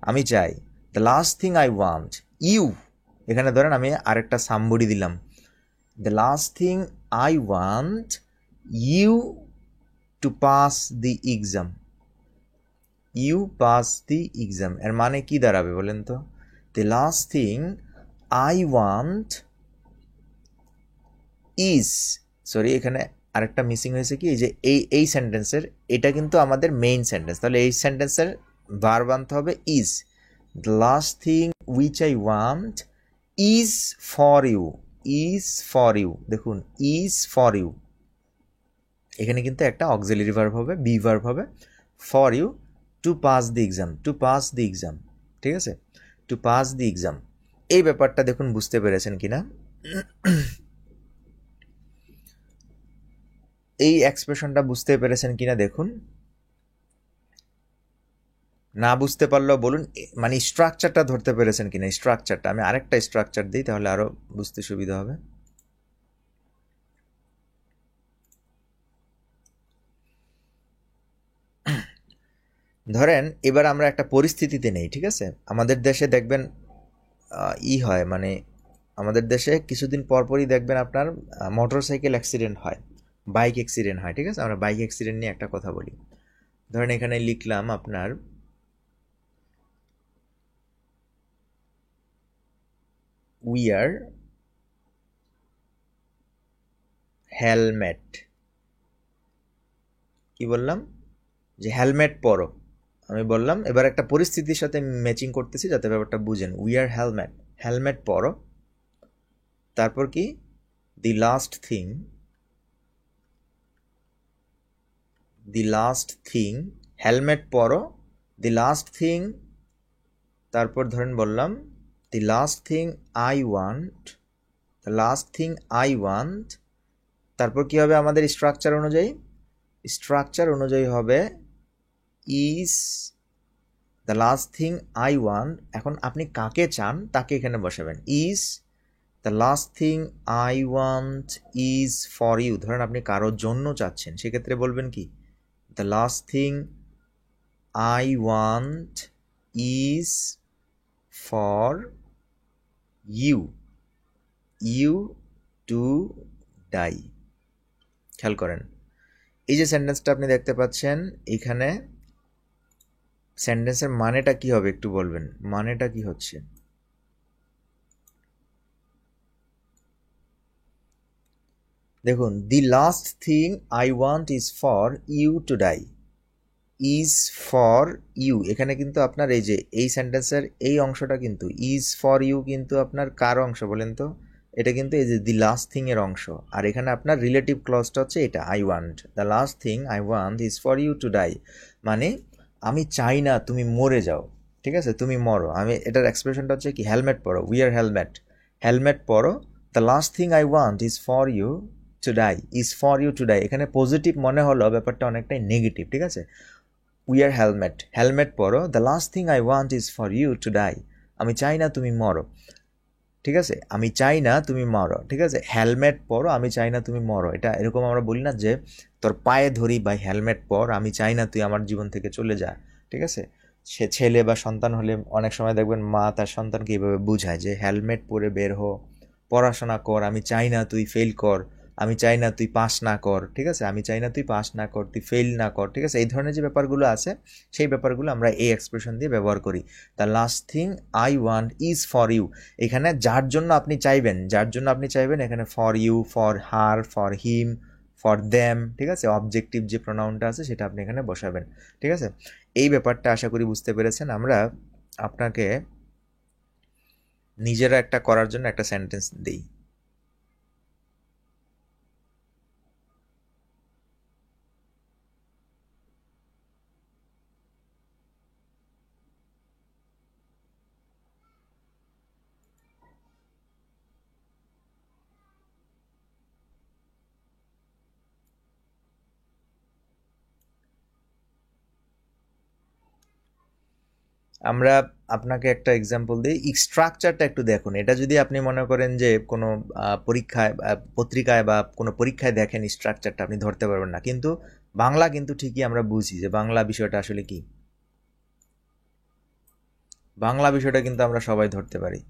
আমি চাই, the last thing I want you. এখানে ধরেন আমি আরেকটা সামবডি দিলাম, the last thing I want you to pass the exam, you pass the exam. এর মানে কি দাঁড়াবে বলেন তো? The last thing I want is, sorry এখানে আরেকটা মিসিং হয়েছে কি, এই যে এই সেন্টেন্সের, এটা কিন্তু আমাদের মেইন সেন্টেন্স, তাহলে এই সেন্টেন্সের ভার্ব আনতে হবে is. The last thing which I want is for you, is for you. দেখুন ইজ ফর ইউ, এখানে কিন্তু একটা অক্সিলারি ভার্ব হবে, বি ভার্ব হবে, for you to pass the exam, to pass the exam, ঠিক আছে, টু পাস দি এক্সাম। এই ব্যাপারটা দেখুন বুঝতে পেরেছেন কিনা, এই এক্সপ্রেশনটা বুঝতে পেরেছেন কিনা দেখুন। না বুঝতে পারলেও বলুন, মানে স্ট্রাকচারটা ধরতে পেরেছেন কিনা, স্ট্রাকচারটা আমি আরেকটা স্ট্রাকচার দিই তাহলে আরো বুঝতে সুবিধা হবে। ধরেন এবার আমরা একটা পরিস্থিতিতে নেই, ঠিক আছে, আমাদের দেশে দেখবেন হয়, মানে আমাদের দেশে কিছুদিন পরপরই দেখবেন আপনার মোটর সাইকেল অ্যাক্সিডেন্ট হয়, বাইক অ্যাক্সিডেন্ট হয়, ঠিক আছে। আমরা বাইক অ্যাক্সিডেন্ট নিয়ে একটা কথা বলি। ধরেন এখানে লিখলাম আপনার উইয়ার হেলমেট, কি বললাম যে হেলমেট পরো, আমি বললাম এবার একটা পরিস্থিতির সাথে ম্যাচিং করতেছি যাতে ব্যাপারটা বুঝেন। উইয়ার হেলমেট, হেলমেট পরো, তারপর কি the last thing, the last thing, helmet পরো, দি লাস্ট থিং, তারপর ধরেন বললাম the last thing I want, the last thing I want, তারপর কি হবে আমাদের স্ট্রাকচার অনুযায়ী? স্ট্রাকচার অনুযায়ী হবে is the last thing I want. এখন আপনি কাকে চান তাকে এখানে বসাবেন। Is the last thing I want is for you. ধরেন আপনি কারোর জন্য চাচ্ছেন, সেক্ষেত্রে বলবেন কি the last thing I want is for you, you to die. খেয়াল করেন এই যে সেন্টেন্সটা আপনি দেখতে পাচ্ছেন, এখানে সেন্টেন্সের মানেটা কি হবে একটু বলবেন, মানেটা কি হচ্ছে? দেখুন, the last thing I want is for you to die, is for you. এখানে কিন্তু আপনার এই যে এই সেন্টেন্সের এই অংশটা কিন্তু ইজ ফর ইউ, কিন্তু আপনার কার অংশ বলেন তো? এটা কিন্তু এই যে দি লাস্ট থিং এর অংশ, আর এখানে আপনার রিলেটিভ ক্লজটা হচ্ছে এটা I want. The last thing I want is for you to die, মানে আমি চাই না তুমি মরে যাও, ঠিক আছে, তুমি মরো। আমি এটার এক্সপ্রেশনটা হচ্ছে কি হেলমেট পরো, উইয়ার হেলমেট, হেলমেট পরো। The last thing I want is for you to die, is for you to die. এখানে পজিটিভ মনে হলো, ব্যাপারটা অনেকটাই নেগেটিভ, ঠিক আছে। উইয়ার হেলমেট, হেলমেট পরো। The last thing I want is for you to die, আমি চাই না তুমি মরো, ঠিক আছে, আমি চাই না তুমি মরো, ঠিক আছে। হেলমেট পরো, আমি চাই না তুমি মরো। এটা এরকম আমরা বলি না যে তোর পায়ে ধরি বা হেলমেট পর, আমি চাই না তুই আমার জীবন থেকে চলে যা, ঠিক আছে। সে ছেলে বা সন্তান হলে অনেক সময় দেখবেন মা তার সন্তানকে এইভাবে বুঝায় যে হেলমেট পরে বের হো, পড়াশোনা কর, আমি চাই না তুই ফেল কর, আমি চাই না তুই পাস না কর, ঠিক আছে, আমি চাই না তুই পাস না কর, তুই ফেল না কর, ঠিক আছে। এই ধরনের যে ব্যাপারগুলো আছে সেই ব্যাপারগুলো আমরা এই এক্সপ্রেশন দিয়ে ব্যবহার করি। The last thing I want is for you, এখানে যার জন্য আপনি চাইবেন, যার জন্য আপনি চাইবেন, এখানে for you, for her, for him, for them, ঠিক আছে। অবজেক্টিভ যে প্রোনাউনটা আছে সেটা আপনি এখানে বসাবেন, ঠিক আছে। এই ব্যাপারটা আশা করি বুঝতে পেরেছেন। আমরা আপনাকে নিজেরা একটা করার জন্য একটা সেন্টেন্স দিই। আমরা আপনাকে একটা এক্সাম্পল দিই, স্ট্রাকচারটা একটু দেখুন। এটা যদি আপনি মনে করেন যে কোনো পরীক্ষায়, পত্রিকায় বা কোনো পরীক্ষায় দেখেন স্ট্রাকচারটা আপনি ধরতে পারবেন না, কিন্তু বাংলা কিন্তু ঠিকই আমরা বুঝি যে বাংলা বিষয়টা আসলে কি। বাংলা বিষয়টা কিন্তু আমরা সবাই ধরতে পারি।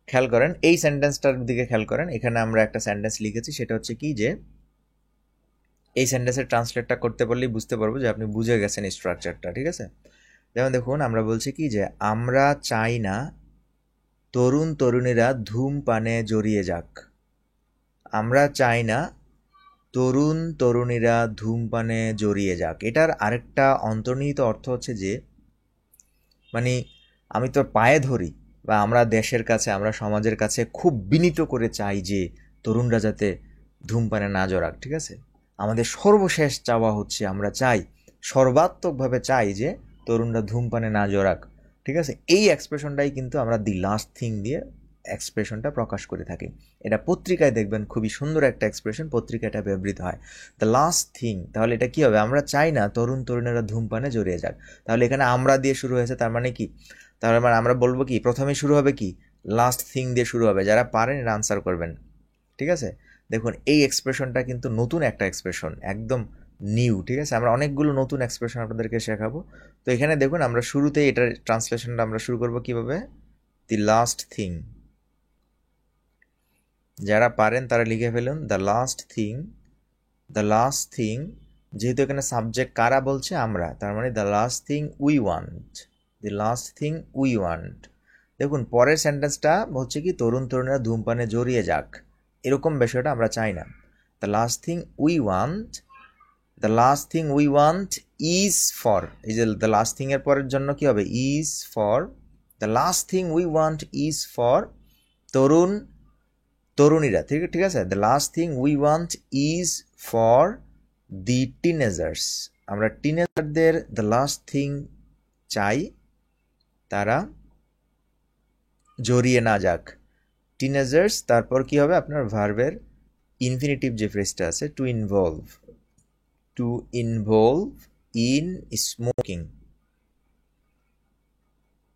খেয়াল করেন এই সেন্টেন্সটার দিকে খেয়াল করেন। এখানে আমরা একটা সেন্টেন্স লিখেছি, সেটা হচ্ছে কি যে এই সেন্টেন্সের ট্রান্সলেটটা করতে পারলেই বুঝতে পারবো যে আপনি বুঝে গেছেন স্ট্রাকচারটা, ঠিক আছে। যেমন দেখুন, আমরা বলছি কি যে আমরা চাই না তরুণ তরুণীরা ধূমপানে জড়িয়ে যাক, আমরা চাই না তরুণ তরুণীরা ধূমপানে জড়িয়ে যাক। এটার আরেকটা অন্তর্নিহিত অর্থ হচ্ছে যে মানে আমি তোর পায়ে ধরি, বা আমরা দেশের কাছে, আমরা সমাজের কাছে খুব বিনীত করে চাই যে তরুণরা যাতে ধূমপানে না জড়াক, ঠিক আছে। আমাদের সর্বশেষ চাওয়া হচ্ছে, আমরা চাই, সর্বাত্মকভাবে চাই যে তরুণরা ধূমপানে না জড়াক, ঠিক আছে। এই এক্সপ্রেশনটাই কিন্তু আমরা দি লাস্ট থিং দিয়ে এক্সপ্রেশনটা প্রকাশ করে থাকি। এটা পত্রিকায় দেখবেন খুবই সুন্দর একটা এক্সপ্রেশন, পত্রিকায় এটা ব্যবহৃত হয়, দ্য লাস্ট থিং। তাহলে এটা কি হবে? আমরা চাই না তরুণ তরুণীরা ধূমপানে জড়িয়ে যাক। তাহলে এখানে আমরা দিয়ে শুরু হয়েছে, তার মানে কি? তার মানে আমরা বলবো কি, প্রথমে শুরু হবে কি, লাস্ট থিং দিয়ে শুরু হবে। যারা পারেন এটা আনসার করবেন, ঠিক আছে। দেখুন এই এক্সপ্রেশনটা কিন্তু নতুন একটা এক্সপ্রেশন, একদম নিউ, ঠিক আছে। আমরা অনেকগুলো নতুন এক্সপ্রেশন আপনাদেরকে শেখাবো। তো এখানে দেখুন আমরা শুরুতেই এটার ট্রান্সলেশনটা আমরা শুরু করবো কিভাবে, দি লাস্ট থিং। যারা পারেন তারা লিখে ফেলুন the last thing, the last thing. যেহেতু এখানে সাবজেক্ট কারা বলছে, আমরা, তার মানে the last thing we want, the last thing we want. দেখুন পরের সেন্টেন্সটা হচ্ছে কি, তরুণ তরুণীরা ধূমপানে জড়িয়ে যাক, এরকম বিষয়টা আমরা চাই না। The last thing we want, the last thing we want is for, এই যে দ্য লাস্ট থিং এর পরের জন্য কি হবে, is for, the last thing we want is for তরুণ তরুণীরা, ঠিক ঠিক আছে। The last thing we want is for the teenagers, আমরা টিনেজারদের দ্য লাস্ট থিং চাই তারা জড়িয়ে না যাক। টিনেজার্স, তারপর কি হবে আপনার ভার্বের ইনফিনিটিভ যে ফ্রেজটা আছে, two involve, two involve in smoking.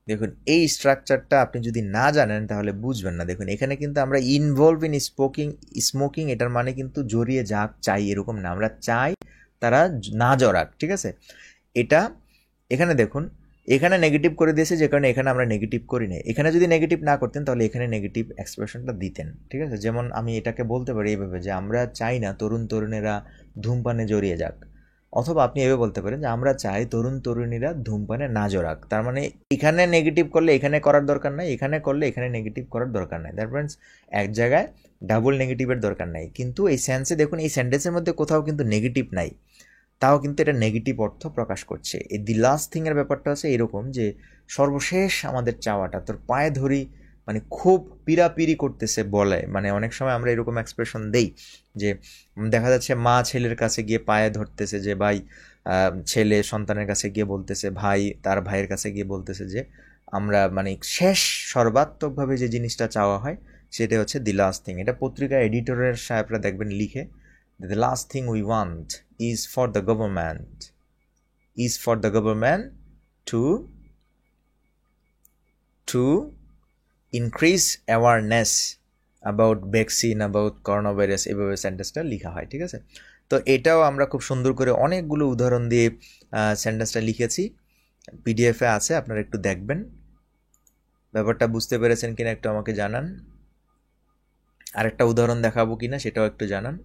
দেখুন এই স্ট্রাকচারটা আপনি যদি না জানেন তাহলে বুঝবেন না। দেখুন এখানে কিন্তু আমরা ইনভলভ ইন স্মোকিং এটার মানে কিন্তু জড়িয়ে যাক চাই এরকম না, আমরা চাই তারা না জড়াক, ঠিক আছে। এটা এখানে দেখুন এখানে নেগেটিভ করে দিয়েছে, যে কারণে এখানে আমরা নেগেটিভ করি না। এখানে যদি নেগেটিভ না করতেন তাহলে এখানে নেগেটিভ এক্সপ্রেশনটা দিতেন, ঠিক আছে। যেমন আমি এটাকে বলতে পারি এইভাবে যে আমরা চাই না তরুণ তরুণীরা ধূমপানে জড়িয়ে যাক, অথবা আপনি এভাবে বলতে পারেন যে আমরা চাই তরুণ তরুণীরা ধূমপানে না জড়াক। তার মানে এখানে নেগেটিভ করলে এখানে করার দরকার নাই, এখানে করলে এখানে নেগেটিভ করার দরকার নাই। দ্যাট মিন্স এক জায়গায় ডাবল নেগেটিভের দরকার নাই। কিন্তু এই সেন্সে দেখুন এই সেন্টেন্সের মধ্যে কোথাও কিন্তু নেগেটিভ নাই, তাও কিন্তু এটা নেগেটিভ অর্থ প্রকাশ করছে। এই দি লাস্ট থিংয়ের ব্যাপারটা হচ্ছে এরকম যে সর্বশেষ আমাদের চাওয়াটা তোর পায়ে ধরি, মানে খুব পিড়াপিড়ি করতেছে বলে, মানে অনেক সময় আমরা এরকম এক্সপ্রেশন দেই যে দেখা যাচ্ছে মা ছেলের কাছে গিয়ে পায়ে ধরতেছে যে ভাই, ছেলে সন্তানের কাছে গিয়ে বলতেছে, ভাই তার ভাইয়ের কাছে গিয়ে বলতেছে যে আমরা মানে শেষ সর্বাত্মকভাবে যে জিনিসটা চাওয়া হয় সেটা হচ্ছে দি লাস্ট থিং। এটা পত্রিকা এডিটরের সাহেবরা দেখবেন লিখে, the last thing we want is for the government to increase awareness about vaccine, about coronavirus, এভাবে সেন্টেন্সটা লেখা হয়, ঠিক আছে। তো এটাও আমরা খুব সুন্দর করে অনেকগুলো উদাহরণ দিয়ে সেন্টেন্সটা লিখেছি, পিডিএফে আছে, আপনারা একটু দেখবেন। ব্যাপারটা বুঝতে পেরেছেন কিনা একটু আমাকে জানান, আরেকটা উদাহরণ দেখাবো কিনা সেটাও একটু জানান।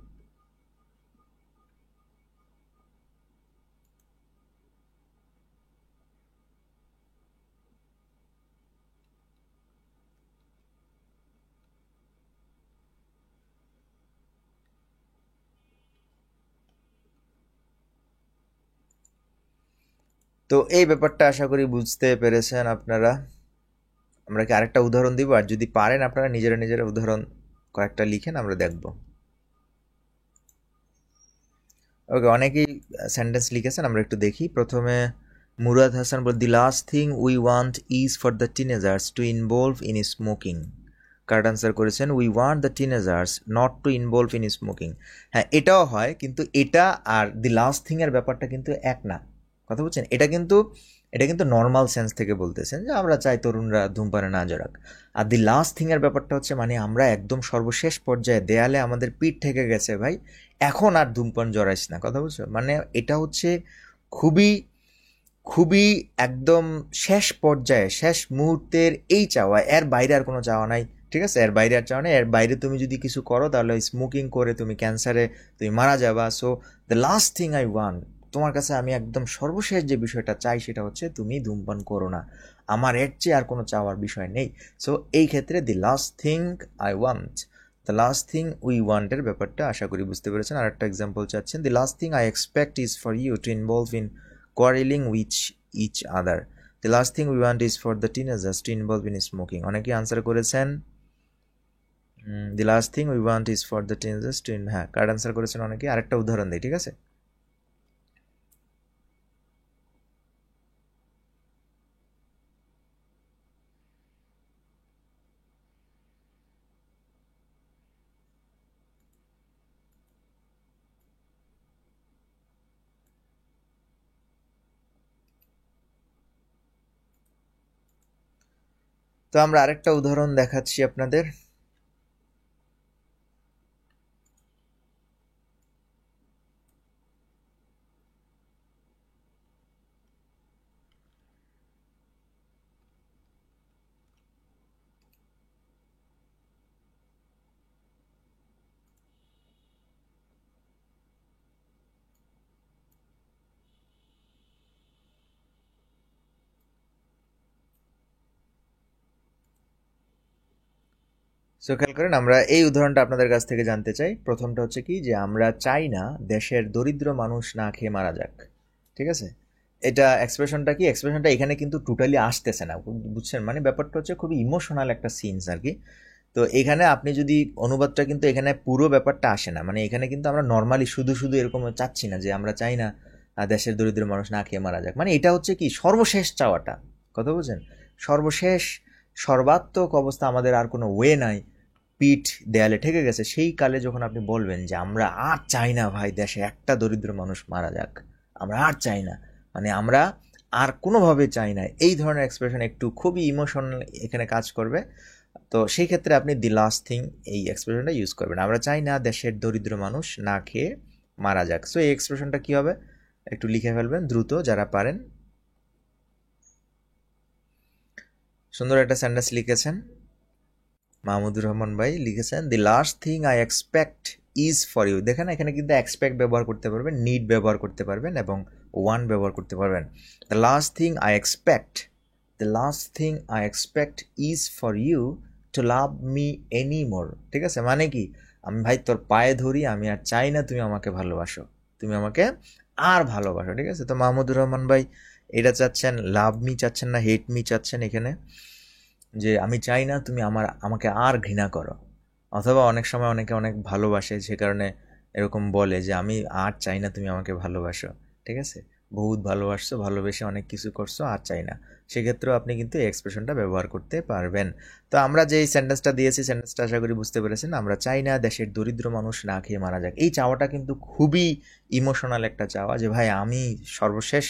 তো এই ব্যাপারটা আশা করি বুঝতে পেরেছেন আপনারা। আমরা কি আরেকটা উদাহরণ দিব, আর যদি পারেন আপনারা নিজেরা নিজেরা উদাহরণ কয়েকটা লিখেন, আমরা দেখব। ওকে, অনেকেই সেন্টেন্স লিখেছেন, আমরা একটু দেখি। প্রথমে মুরাদ হাসান বল, the last thing we want is for the teenagers to involve in smoking. Correct answer করেছেন we want the teenagers not to involve in smoking. হ্যাঁ এটাও হয়, কিন্তু এটা আর দি লাস্ট থিং এর ব্যাপারটা কিন্তু এক না, কথা বলছেন। এটা কিন্তু নর্মাল সেন্স থেকে বলতেছেন যে আমরা চাই তরুণরা ধূমপানে না জড়াক। আর দি লাস্ট থিং এর ব্যাপারটা হচ্ছে মানে আমরা একদম সর্বশেষ পর্যায়ে, দেয়ালে আমাদের পিঠ থেকে গেছে ভাই, এখন আর ধূমপান জড়াইস না, কথা বলছো। মানে এটা হচ্ছে খুবই খুবই একদম শেষ পর্যায়ে, শেষ মুহূর্তের এই চাওয়া, এর বাইরে আর কোনো চাওয়া নাই, ঠিক আছে। এর বাইরে আর চাওয়া নাই, এর বাইরে তুমি যদি কিছু করো তাহলে স্মোকিং করে তুমি ক্যান্সারে তুমি মারা যাবা। So the last thing I want, তোমার কাছে আমি একদম সর্বশেষ যে বিষয়টা চাই সেটা হচ্ছে তুমি ধূমপান করো না, আমার এর চেয়ে আর কোনো চাওয়ার বিষয় নেই। সো এই ক্ষেত্রে the last thing I want, the last thing we ওয়ান্টের ব্যাপারটা আশা করি বুঝতে পেরেছেন। আর একটা এক্সাম্পল চাচ্ছেন, the last thing I expect is for you to involve in quarreling with each other. The last thing we want is for the teenagers to involve in smoking. অনেকেই আনসার করেছেন the last thing we want is for the teenagers to হ্যাঁ card answer করেছেন অনেকে। আরেকটা উদাহরণ দেই, ঠিক আছে। তো আমরা আরেকটা উদাহরণ দেখাচ্ছি আপনাদের। সো খেয়াল করেন, আমরা এই উদাহরণটা আপনাদের কাছ থেকে জানতে চাই। প্রথমটা হচ্ছে কি, যে আমরা চাই না দেশের দরিদ্র মানুষ না খেয়ে মারা যাক। ঠিক আছে, এটা এক্সপ্রেশনটা কি, এক্সপ্রেশনটা এখানে কিন্তু টোটালি আসতেছে না, বুঝছেন? মানে ব্যাপারটা হচ্ছে খুবই ইমোশনাল একটা সিনস আর কি। তো এখানে আপনি যদি অনুবাদটা, কিন্তু এখানে পুরো ব্যাপারটা আসে না, মানে এখানে কিন্তু আমরা নর্মালি শুধু শুধু এরকম চাচ্ছি না যে আমরা চাই না দেশের দরিদ্র মানুষ না খেয়ে মারা যাক। মানে এটা হচ্ছে কি সর্বশেষ চাওয়াটা, কথা বুঝছেন? সর্বশেষ সর্বাত্মক অবস্থা, আমাদের আর কোনো ওয়ে নাই, পিঠ দেয়ালে ঠেকে গেছে, সেই কালে যখন আপনি বলবেন যে আমরা আর চাই না ভাই দেশে একটা দরিদ্র মানুষ মারা যাক, আমরা আর চাই না, মানে আমরা আর কোনোভাবে চাই না, এই ধরনের এক্সপ্রেশন একটু খুবই ইমোশনাল এখানে কাজ করবে। তো সেই ক্ষেত্রে আপনি দি লাস্ট থিং এই এক্সপ্রেশনটা ইউজ করবেন, আমরা চাই না দেশের দরিদ্র মানুষ না খেয়ে মারা যাক। সো এই এক্সপ্রেশনটা কী হবে, একটু লিখে ফেলবেন দ্রুত যারা পারেন। সুন্দর একটা সেন্টেন্স লিখেছেন মাহমুদুর রহমান ভাই, লিখেছেন the last thing I expect is for you. দেখেন এখানে কিন্তু এক্সপেক্ট ব্যবহার করতে পারবেন, নিড ব্যবহার করতে পারবেন এবং ওয়ান ব্যবহার করতে পারবেন। The last thing I expect, the last thing I expect is for you to love me any more. ঠিক আছে, মানে কি, আমি ভাই তোর পায়ে ধরি, আমি আর চাই না তুমি আমাকে ভালোবাসো, তুমি আমাকে আর ভালোবাসো। ঠিক আছে, তো মাহমুদুর রহমান ভাই এটা চাচ্ছেন, লাভ মি চাচ্ছেন না হেট মি চাচ্ছেন এখানে, যে আমি চাই না তুমি আমাকে আর ঘৃণা করো। অথবা অনেক সময় অনেকে অনেক ভালোবাসে, সে কারণে এরকম বলে যে আমি আর চাই না তুমি আমাকে ভালোবাসো। ঠিক আছে, বহুত ভালোবাসছো, ভালোবেসে অনেক কিছু করছো, আর চাই না, সেক্ষেত্রেও আপনি কিন্তু এই এক্সপ্রেশনটা ব্যবহার করতে পারবেন। তো আমরা যে সেন্টেন্সটা দিয়েছি, সেন্টেন্সটা আশা করি বুঝতে পেরেছেন। আমরা চাই না দেশের দরিদ্র মানুষ না খেয়ে মারা যাক, এই চাওয়াটা কিন্তু খুবই ইমোশনাল একটা চাওয়া, যে ভাই আমি সর্বশেষ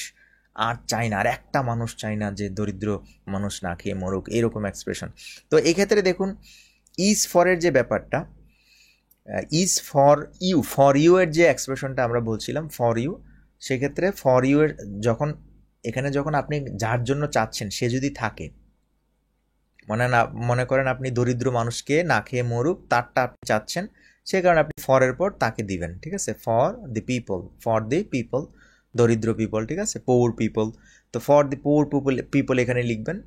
আর চাই না, আর একটা মানুষ চাই না যে দরিদ্র মানুষ না খেয়ে মরুক, এরকম এক্সপ্রেশন। তো এই ক্ষেত্রে দেখুন ইজ ফরের যে ব্যাপারটা, ইজ ফর ইউ এর যে এক্সপ্রেশনটা আমরা বলছিলাম ফর ইউ, সেক্ষেত্রে ফর ইউ এর যখন এখানে যখন আপনি যার জন্য চাচ্ছেন সে যদি থাকে, মনে করেন আপনি দরিদ্র মানুষকে না খেয়ে মরুক তারটা আপনি চাচ্ছেন, সে কারণে আপনি ফরের পর তাকে দিবেন। ঠিক আছে, ফর দি পিপল, দরিদ্র পিপল। ঠিক আছে, পোর পিপল, তো ফর দি পোর পিপল এখানে লিখবেন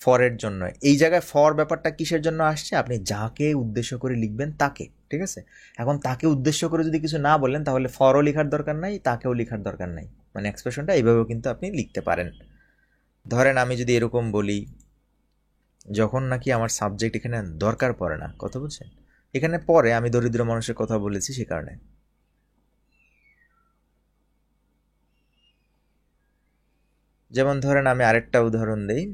ফরের জন্য। এই জায়গায় ফর ব্যাপারটা কিসের জন্য আসছে, আপনি যাকে উদ্দেশ্য করে লিখবেন তাকে। ঠিক আছে, এখন তাকে উদ্দেশ্য করে যদি কিছু না বলেন তাহলে ফরও লেখার দরকার নাই, তাকেও লেখার দরকার নাই, মানে এক্সপ্রেশনটা এইভাবেও কিন্তু আপনি লিখতে পারেন। ধরেন আমি যদি এরকম বলি, যখন নাকি আমার সাবজেক্ট এখানে দরকার পড়ে না, কথা বলছেন, এখানে পরে আমি দরিদ্র মানুষের কথা বলেছি সে কারণে। যেমন ধরেন আমি আরেকটা উদাহরণ দেই,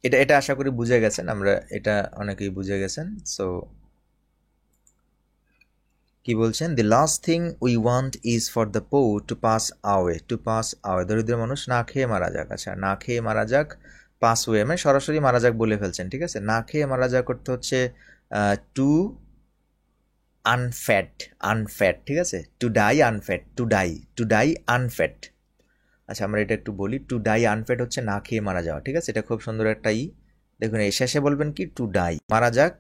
এটা আশা করি বুঝে গেছেন, আমরা এটা অনেকেই বুঝে গেছেন। সো কি বলছেন, the last thing we want is for the poor to pass away, দরিদ্র মানুষ না খেয়ে মারা যাক। আচ্ছা, না খেয়ে মারা যাক, পাস ওয়ে মানে সরাসরি মারা যাক বলে ফেলছেন। ঠিক আছে, না খেয়ে মারা যাক করতে হচ্ছে টু আনফ্যাট। ঠিক আছে, টু ডাই আনফ্যাট, টু ডাই আনফ্যাট। আচ্ছা আমরা এটা একটু বলি, টু ডাই আনফ্যাট হচ্ছে না খেয়ে মারা যাওয়া। ঠিক আছে, এটা খুব সুন্দর একটা দেখুন এই শেষে বলবেন কি, টু ডাই, মারা যাক,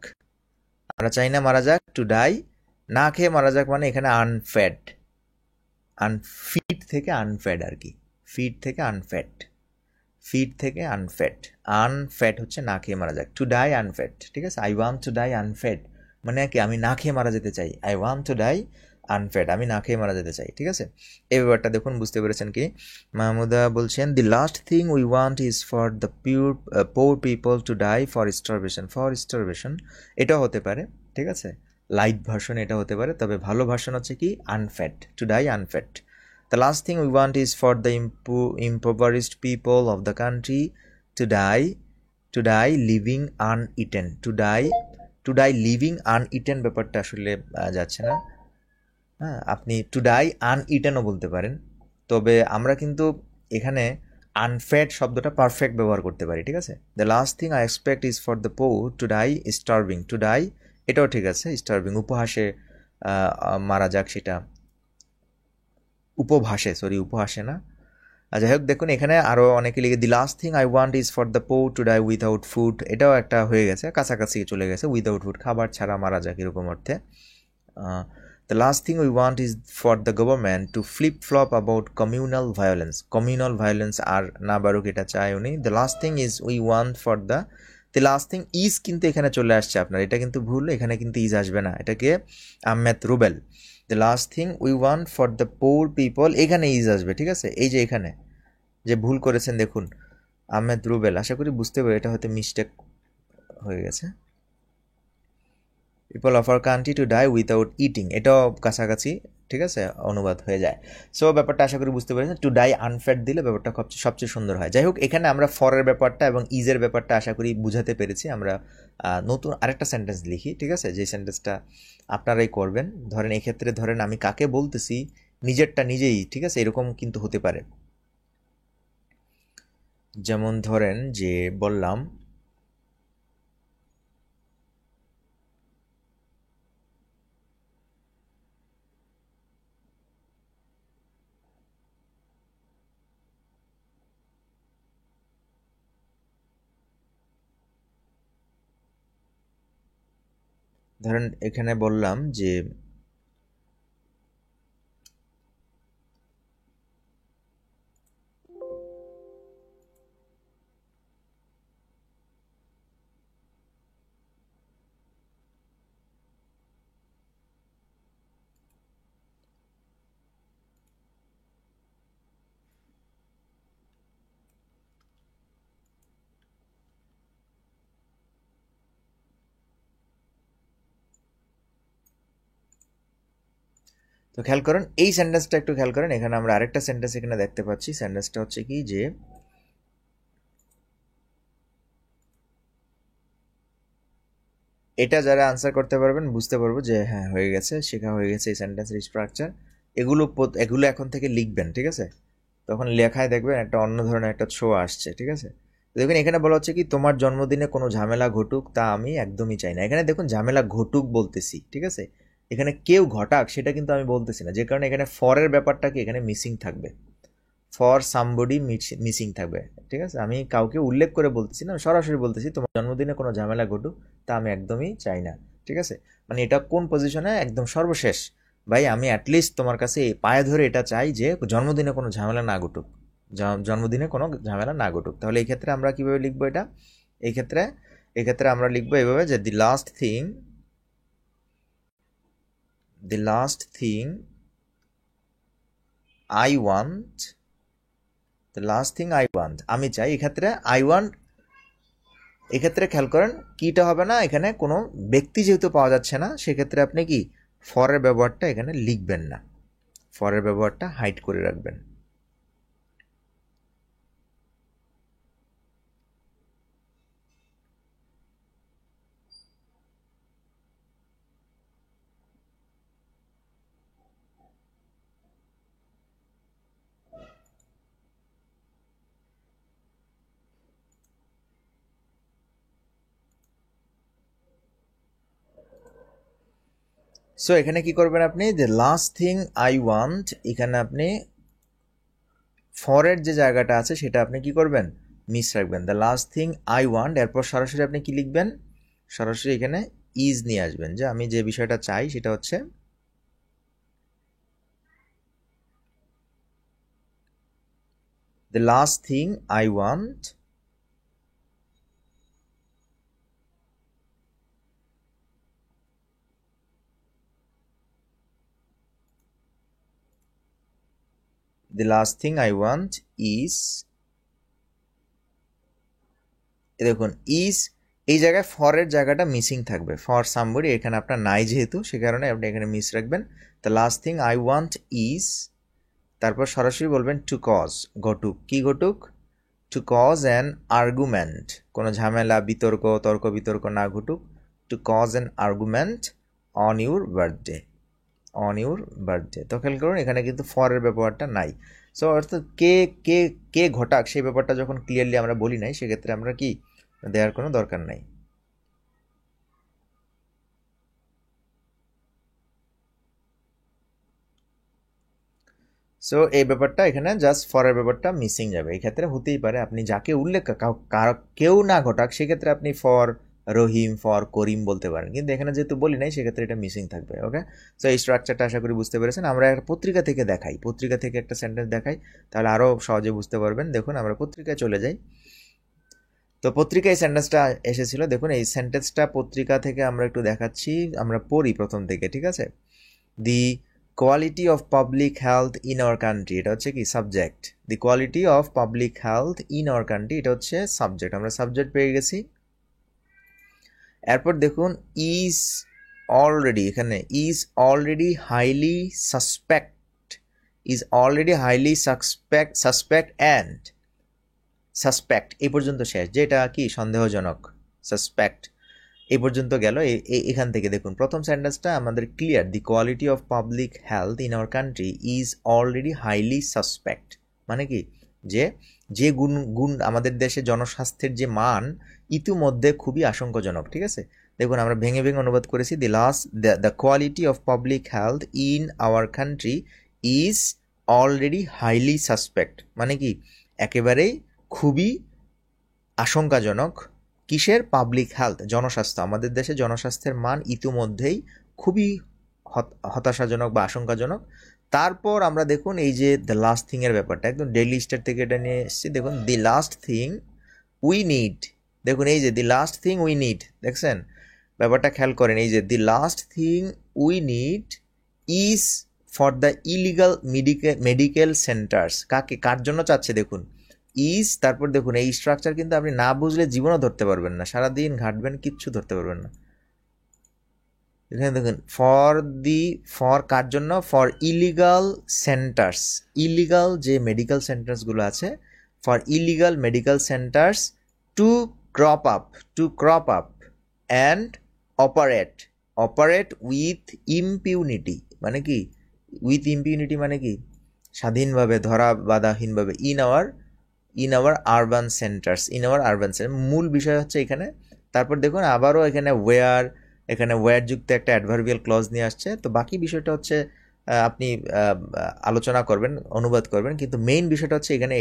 আমরা চাই না মারা যাক, টু ডাই, না খেয়ে মারা যাক, মানে এখানে আনফিট থেকে আনফ্যাট আর কি, ফিট থেকে আনফ্যাট হচ্ছে না খেয়ে মারা যাক, টু ডাই আনফ্যাট। ঠিক আছে, আই ওয়ান্ট টু ডাই আনফ্যাট মানে কি, আমি না খেয়ে মারা যেতে চাই, আই ওয়ান্ট টু ডাই আনফ্যাট, আমি না খেয়ে মারা যেতে চাই। ঠিক আছে, এই ব্যাপারটা দেখুন বুঝতে পেরেছেন কি। মাহমুদা বলছেন, the last thing we want is for the poor people to die for starvation, এটাও হতে পারে। ঠিক আছে, লাইট ভার্সন এটা হতে পারে, তবে ভালো ভার্সন হচ্ছে কি unfed, to die unfed. The last thing we want is for the impoverished people of the country to die living uneaten. To die living uneaten ব্যাপারটা আসলে যাচ্ছে না। হ্যাঁ, আপনি টু ডাই আনইটেনও বলতে পারেন, তবে আমরা কিন্তু এখানে আনফেড শব্দটা পারফেক্ট ব্যবহার করতে পারি। ঠিক আছে, the last thing I expect is for the poor to die starving, to die এটাও ঠিক আছে, স্টার্ভিং উপহাসে মারা যাক, সেটা উপহাসে না। যাই হোক, দেখুন এখানে আরও অনেকে লিখে, the last thing I want is for the poor to die without food, এটাও একটা হয়ে গেছে, কাছাকাছি চলে গেছে, উইথাউট ফুড খাবার ছাড়া মারা যাক এরকম অর্থে। The last thing we want is for the government to flip-flop about communal violence আর না বারুক, এটা চাই উনি। The last thing is we want for the the last thing is কিন্তু এখানে চলে আসছে আপনার, এটা কিন্তু ভুল, এখানে কিন্তু ইজ আসবে না, এটাকে Ahmed Rubel. The last thing we want for the poor people, এখানে ইজ আসবে, ঠিক আছে। এই যে এখানে যে ভুল করেছেন দেখুন, আহমেদ রুবেল, আশা করি বুঝতে পারি, এটা হয়তো মিস্টেক হয়ে গেছে। People of our country to die without eating, এটাও কাছাকাছি, ঠিক আছে, অনুবাদ হয়ে যায়। সো ব্যাপারটা আশা করি বুঝতে পেরেছেন। টু ডাই আনফেড দিলে ব্যাপারটা সবচেয়ে সুন্দর হয়। যাই হোক, এখানে আমরা ফরের ব্যাপারটা এবং ইজের ব্যাপারটা আশা করি বুঝাতে পেরেছি। আমরা নতুন আরেকটা সেন্টেন্স লিখি, ঠিক আছে, যে সেন্টেন্সটা আপনারাই করবেন। ধরেন এক্ষেত্রে ধরেন আমি কাকে বলতেছি, নিজেরটা নিজেই, ঠিক আছে, এরকম কিন্তু হতে পারে। যেমন ধরেন যে বললাম, ধরেন এখানে বললাম যে তো খেয়াল করেন এই সেন্টেন্সটা একটু খেয়াল করেন, এখানে আমরা আরেকটা সেন্টেন্স এখানে দেখতে পাচ্ছি। সেন্টেন্সটা হচ্ছে কি যে এটা যারা আনসার করতে পারবেন বুঝতে পারবো যে হ্যাঁ হয়ে গেছে, শেখা হয়ে গেছে এই সেন্টেন্সের স্ট্রাকচার। এগুলো এখন থেকে লিখবেন, ঠিক আছে। তখন লেখায় দেখবেন একটা অন্য ধরনের একটা শো আসছে, ঠিক আছে। দেখুন এখানে বলা হচ্ছে কি, তোমার জন্মদিনে কোনো ঝামেলা ঘটুক তা আমি একদমই চাই না। এখানে দেখুন ঝামেলা ঘটুক বলতেছি, ঠিক আছে, এখানে কেউ ঘটাক সেটা কিন্তু আমি বলতেছি না, যে কারণে এখানে ফরের ব্যাপারটা কি এখানে মিসিং থাকবে, ফর সামবডি মিসিং থাকবে, ঠিক আছে। আমি কাউকে উল্লেখ করে বলতেছি না, সরাসরি বলতেছি তোমার জন্মদিনে কোনো ঝামেলা ঘটুক তা আমি একদমই চাই না, ঠিক আছে। মানে এটা কোন পজিশনে, একদম সর্বশেষ। ভাই আমি অ্যাটলিস্ট তোমার কাছে পায়ে ধরে এটা চাই যে জন্মদিনে কোনো ঝামেলা না ঘটুক, জন্মদিনে কোনো ঝামেলা না ঘটুক। তাহলে এই ক্ষেত্রে আমরা কিভাবে লিখবো এটা, এই ক্ষেত্রে এক্ষেত্রে আমরা লিখবো এইভাবে যে the last thing I want, the last thing I want, আমি চাই। এক্ষেত্রে আই ওয়ান্ট, এক্ষেত্রে খেয়াল করেন কিটা হবে না, এখানে কোনো ব্যক্তি যেহেতু পাওয়া যাচ্ছে না, সেক্ষেত্রে আপনি কি ফরের ব্যবহারটা এখানে লিখবেন না, ফরের ব্যবহারটা হাইড করে রাখবেন। সো এখানে কি করবেন আপনি, যে লাস্ট থিং আই ওয়ান্ট, এখানে আপনি ফরের যে জায়গাটা আছে সেটা আপনি কি করবেন, মিস রাখবেন। The last thing I want, এরপর সরাসরি আপনি কি লিখবেন, সরাসরি এখানে ইজ নিয়ে আসবেন, যে আমি যে বিষয়টা চাই সেটা হচ্ছে the last thing I want the last thing I want is, দেখুন ইজ এই জায়গায় ফরের জায়গাটা মিসিং থাকবে, ফর সামবডি এখানে আপনার নাই যেহেতু, সে কারণে আপনি এখানে মিস রাখবেন। The last thing I want is, তারপর সরাসরি বলবেন টু কজ, ঘটুক, কি ঘটুক, টু কজ অ্যান আর্গুমেন্ট, কোনো ঝামেলা বিতর্ক তর্ক বিতর্ক না ঘটুক, to cause an argument on your birthday, on your birthday. তো খেয়াল করুন এখানে কিন্তু ফরের ব্যাপারটা নাই। সো অর্থাৎ কে কে কে ঘটাক সেই ব্যাপারটা যখন ক্লিয়ারলি আমরা বলি নাই, সেক্ষেত্রে আমরা কি দেওয়ার কোনো দরকার নাই। সো এই ব্যাপারটা এখানে জাস্ট ফরের ব্যাপারটা মিসিং যাবে। এই ক্ষেত্রে হতেই পারে আপনি যাকে উল্লেখ কেউ না ঘটাক সেক্ষেত্রে আপনি ফর রহিম, ফর করিম বলতে পারেন, কিন্তু এখানে যেহেতু বলি নাই সেক্ষেত্রে এটা মিসিং থাকবে। ওকে, সো এই স্ট্রাকচারটা আশা করি বুঝতে পেরেছেন। আমরা একটা পত্রিকা থেকে দেখাই, পত্রিকা থেকে একটা সেন্টেন্স দেখাই, তাহলে আরও সহজে বুঝতে পারবেন। দেখুন আমরা পত্রিকায় চলে যাই। তো পত্রিকায় এই সেন্টেন্সটা এসেছিল, দেখুন এই সেন্টেন্সটা পত্রিকা থেকে আমরা একটু দেখাচ্ছি, আমরা পড়ি প্রথম থেকে, ঠিক আছে। দি quality of public health in our country, এটা হচ্ছে কি subject. The quality of public health in our country, এটা হচ্ছে সাবজেক্ট, আমরা সাবজেক্ট পেয়ে গেছি। এরপর দেখুন ইজ অলরেডি, এখানে is already highly suspect, is already highly suspect and suspect এই পর্যন্ত শেষ, যেটা কি সন্দেহজনক, সাসপেক্ট এই পর্যন্ত গেল। এখান থেকে দেখুন প্রথম সেন্টেন্সটা আমাদের clear, the quality of public health in our country is already highly suspect, মানে কি যে যে গুণ আমাদের দেশে জনস্বাস্থ্যের যে মান ইতিমধ্যে খুবই আশঙ্কাজনক, ঠিক আছে। দেখুন আমরা ভেঙে ভেঙে অনুবাদ করেছি, the quality of public health in our country is already highly suspect, মানে কি একেবারেই খুবই আশঙ্কাজনক। কিসের? পাবলিক হেলথ, জনস্বাস্থ্য, আমাদের দেশে জনস্বাস্থ্যের মান ইতিমধ্যেই খুবই হতাশাজনক বা আশঙ্কাজনক। তারপর আমরা দেখুন এই যে দ্য লাস্ট থিং এর ব্যাপারটা একদম ডেইলি স্টার থেকে এটা নিয়ে এসেছি। দেখুন the last thing we need, দেখুন এই যে the last thing we need, দেখছেন ব্যাপারটা খেয়াল করেন, এই যে the last thing we need is for the illegal medical centres, কার জন্য চাচ্ছে দেখুন ইজ, তারপর দেখুন এই স্ট্রাকচার কিন্তু আপনি না বুঝলে জীবনও ধরতে পারবেন না, সারাদিন ঘাটবেন কিচ্ছু ধরতে পারবেন না। এখানে দেখুন ফর কার জন্য, ফর ইলিগাল সেন্টার্স, ইলিগাল যে মেডিকেল সেন্টার্সগুলো আছে, for illegal medical centres to crop up and operate with impunity, মানে কি উইথ ইম্পিউনিটি মানে কি স্বাধীনভাবে, ধরা বাধাহীনভাবে, ইন আওয়ার আরবান সেন্টার্স, মূল বিষয় হচ্ছে এখানে। তারপর দেখুন আবারও এখানে ওয়্যার যুক্ত একটা অ্যাডভার্বিয়াল ক্লজ নিয়ে আসছে। তো বাকি বিষয়টা হচ্ছে আপনি আলোচনা করবেন, অনুবাদ করবেন, কিন্তু মেইন বিষয়টা হচ্ছে এখানে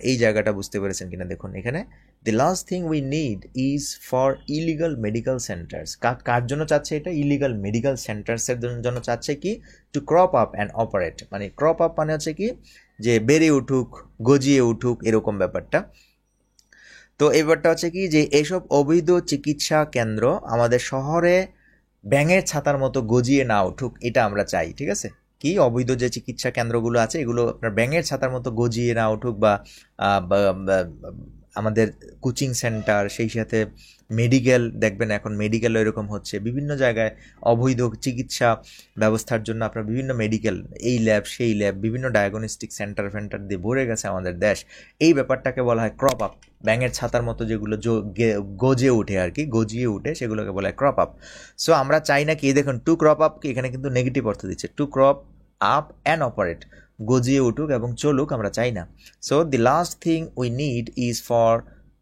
এই জায়গাটা বুঝতে পেরেছেন কিনা দেখুন এখানে the last thing we need is for illegal medical centres, কার জন্য চাচ্ছে এটা? ইলিগাল মেডিকেল সেন্টার্সের জন্য চাচ্ছে কি to crop up and operate, মানে ক্রপ আপ মানে হচ্ছে কি যে বেড়ে উঠুক, গজিয়ে উঠুক, এরকম ব্যাপারটা। তো এবারটা হচ্ছে কি যে এইসব অবৈধ চিকিৎসা কেন্দ্র আমাদের শহরে ব্যাঙের ছাতার মতো গজিয়ে না উঠুক, এটা আমরা চাই, ঠিক আছে। কি অবৈধ যে চিকিৎসা কেন্দ্রগুলো আছে এগুলো আপনার ব্যাঙের ছাতার মতো গজিয়ে না উঠুক, বা আমাদের কোচিং সেন্টার, সেই সাথে মেডিকেল, দেখবেন এখন মেডিকেল এরকম হচ্ছে বিভিন্ন জায়গায় অবৈধ চিকিৎসা ব্যবস্থার জন্য আপনার বিভিন্ন মেডিকেল, এই ল্যাব সেই ল্যাব, বিভিন্ন ডায়াগনস্টিক সেন্টার দিয়ে ভরে গেছে আমাদের দেশ। এই ব্যাপারটাকে বলা হয় ক্রপ আপ, ব্যাঙের ছাতার মতো যেগুলো গজে উঠে আর কি, গজিয়ে উঠে, সেগুলোকে বলা হয় ক্রপ আপ। সো আমরা চাই না কি, দেখুন টু ক্রপ আপ কি এখানে কিন্তু নেগেটিভ অর্থ দিচ্ছে, to crop up and operate, গজিয়ে উঠুক এবং চলুক আমরা চাই না। So the last thing we need is for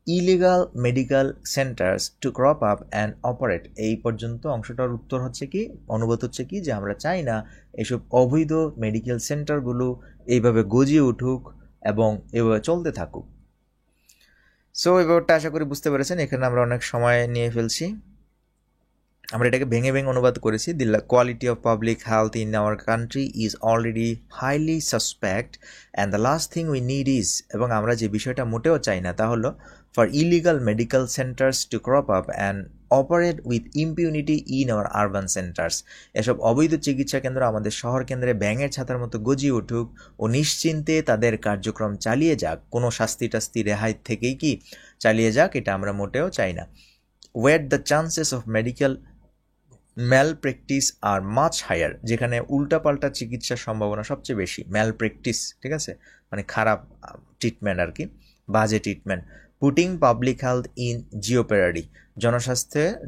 illegal medical centres to crop up and operate, এই পর্যন্ত অংশটার উত্তর হচ্ছে কি, অনুবাদ হচ্ছে কি যে আমরা চাই না এসব অবৈধ মেডিকেল সেন্টারগুলো এইভাবে গজিয়ে উঠুক এবং এভাবে চলতে থাকুক। সো এই ব্যাপারটা আশা করি বুঝতে পেরেছেন। এখানে আমরা অনেক সময় নিয়ে ফেলছি, আমরা এটাকে ভেঙে ভেঙে অনুবাদ করেছি। The quality of public health in our country is already highly suspect and the last thing we need is, এবং আমরা যে বিষয়টা মোটেও চাই না তা হলো for illegal medical centres to crop up and operate with impunity in our urban centres, এসব অবৈধ চিকিৎসা কেন্দ্র আমাদের শহর কেন্দ্রে ব্যাঙের ছাতার মতো গজিয়ে উঠুক ও নিশ্চিন্তে তাদের কার্যক্রম চালিয়ে যাক, কোনো শাস্তি টাস্তি রেহাই থেকেই কি চালিয়ে যাক, এটা আমরা মোটেও চাই না। Where the chances of medical malpractice are much higher, যেখানে উল্টাপাল্টা চিকিৎসার সম্ভাবনা সবচেয়ে বেশি, ম্যাল প্র্যাকটিস, ঠিক আছে, মানে খারাপ ট্রিটমেন্ট আর কি, বাজে treatment. Putting public health in jeopardy,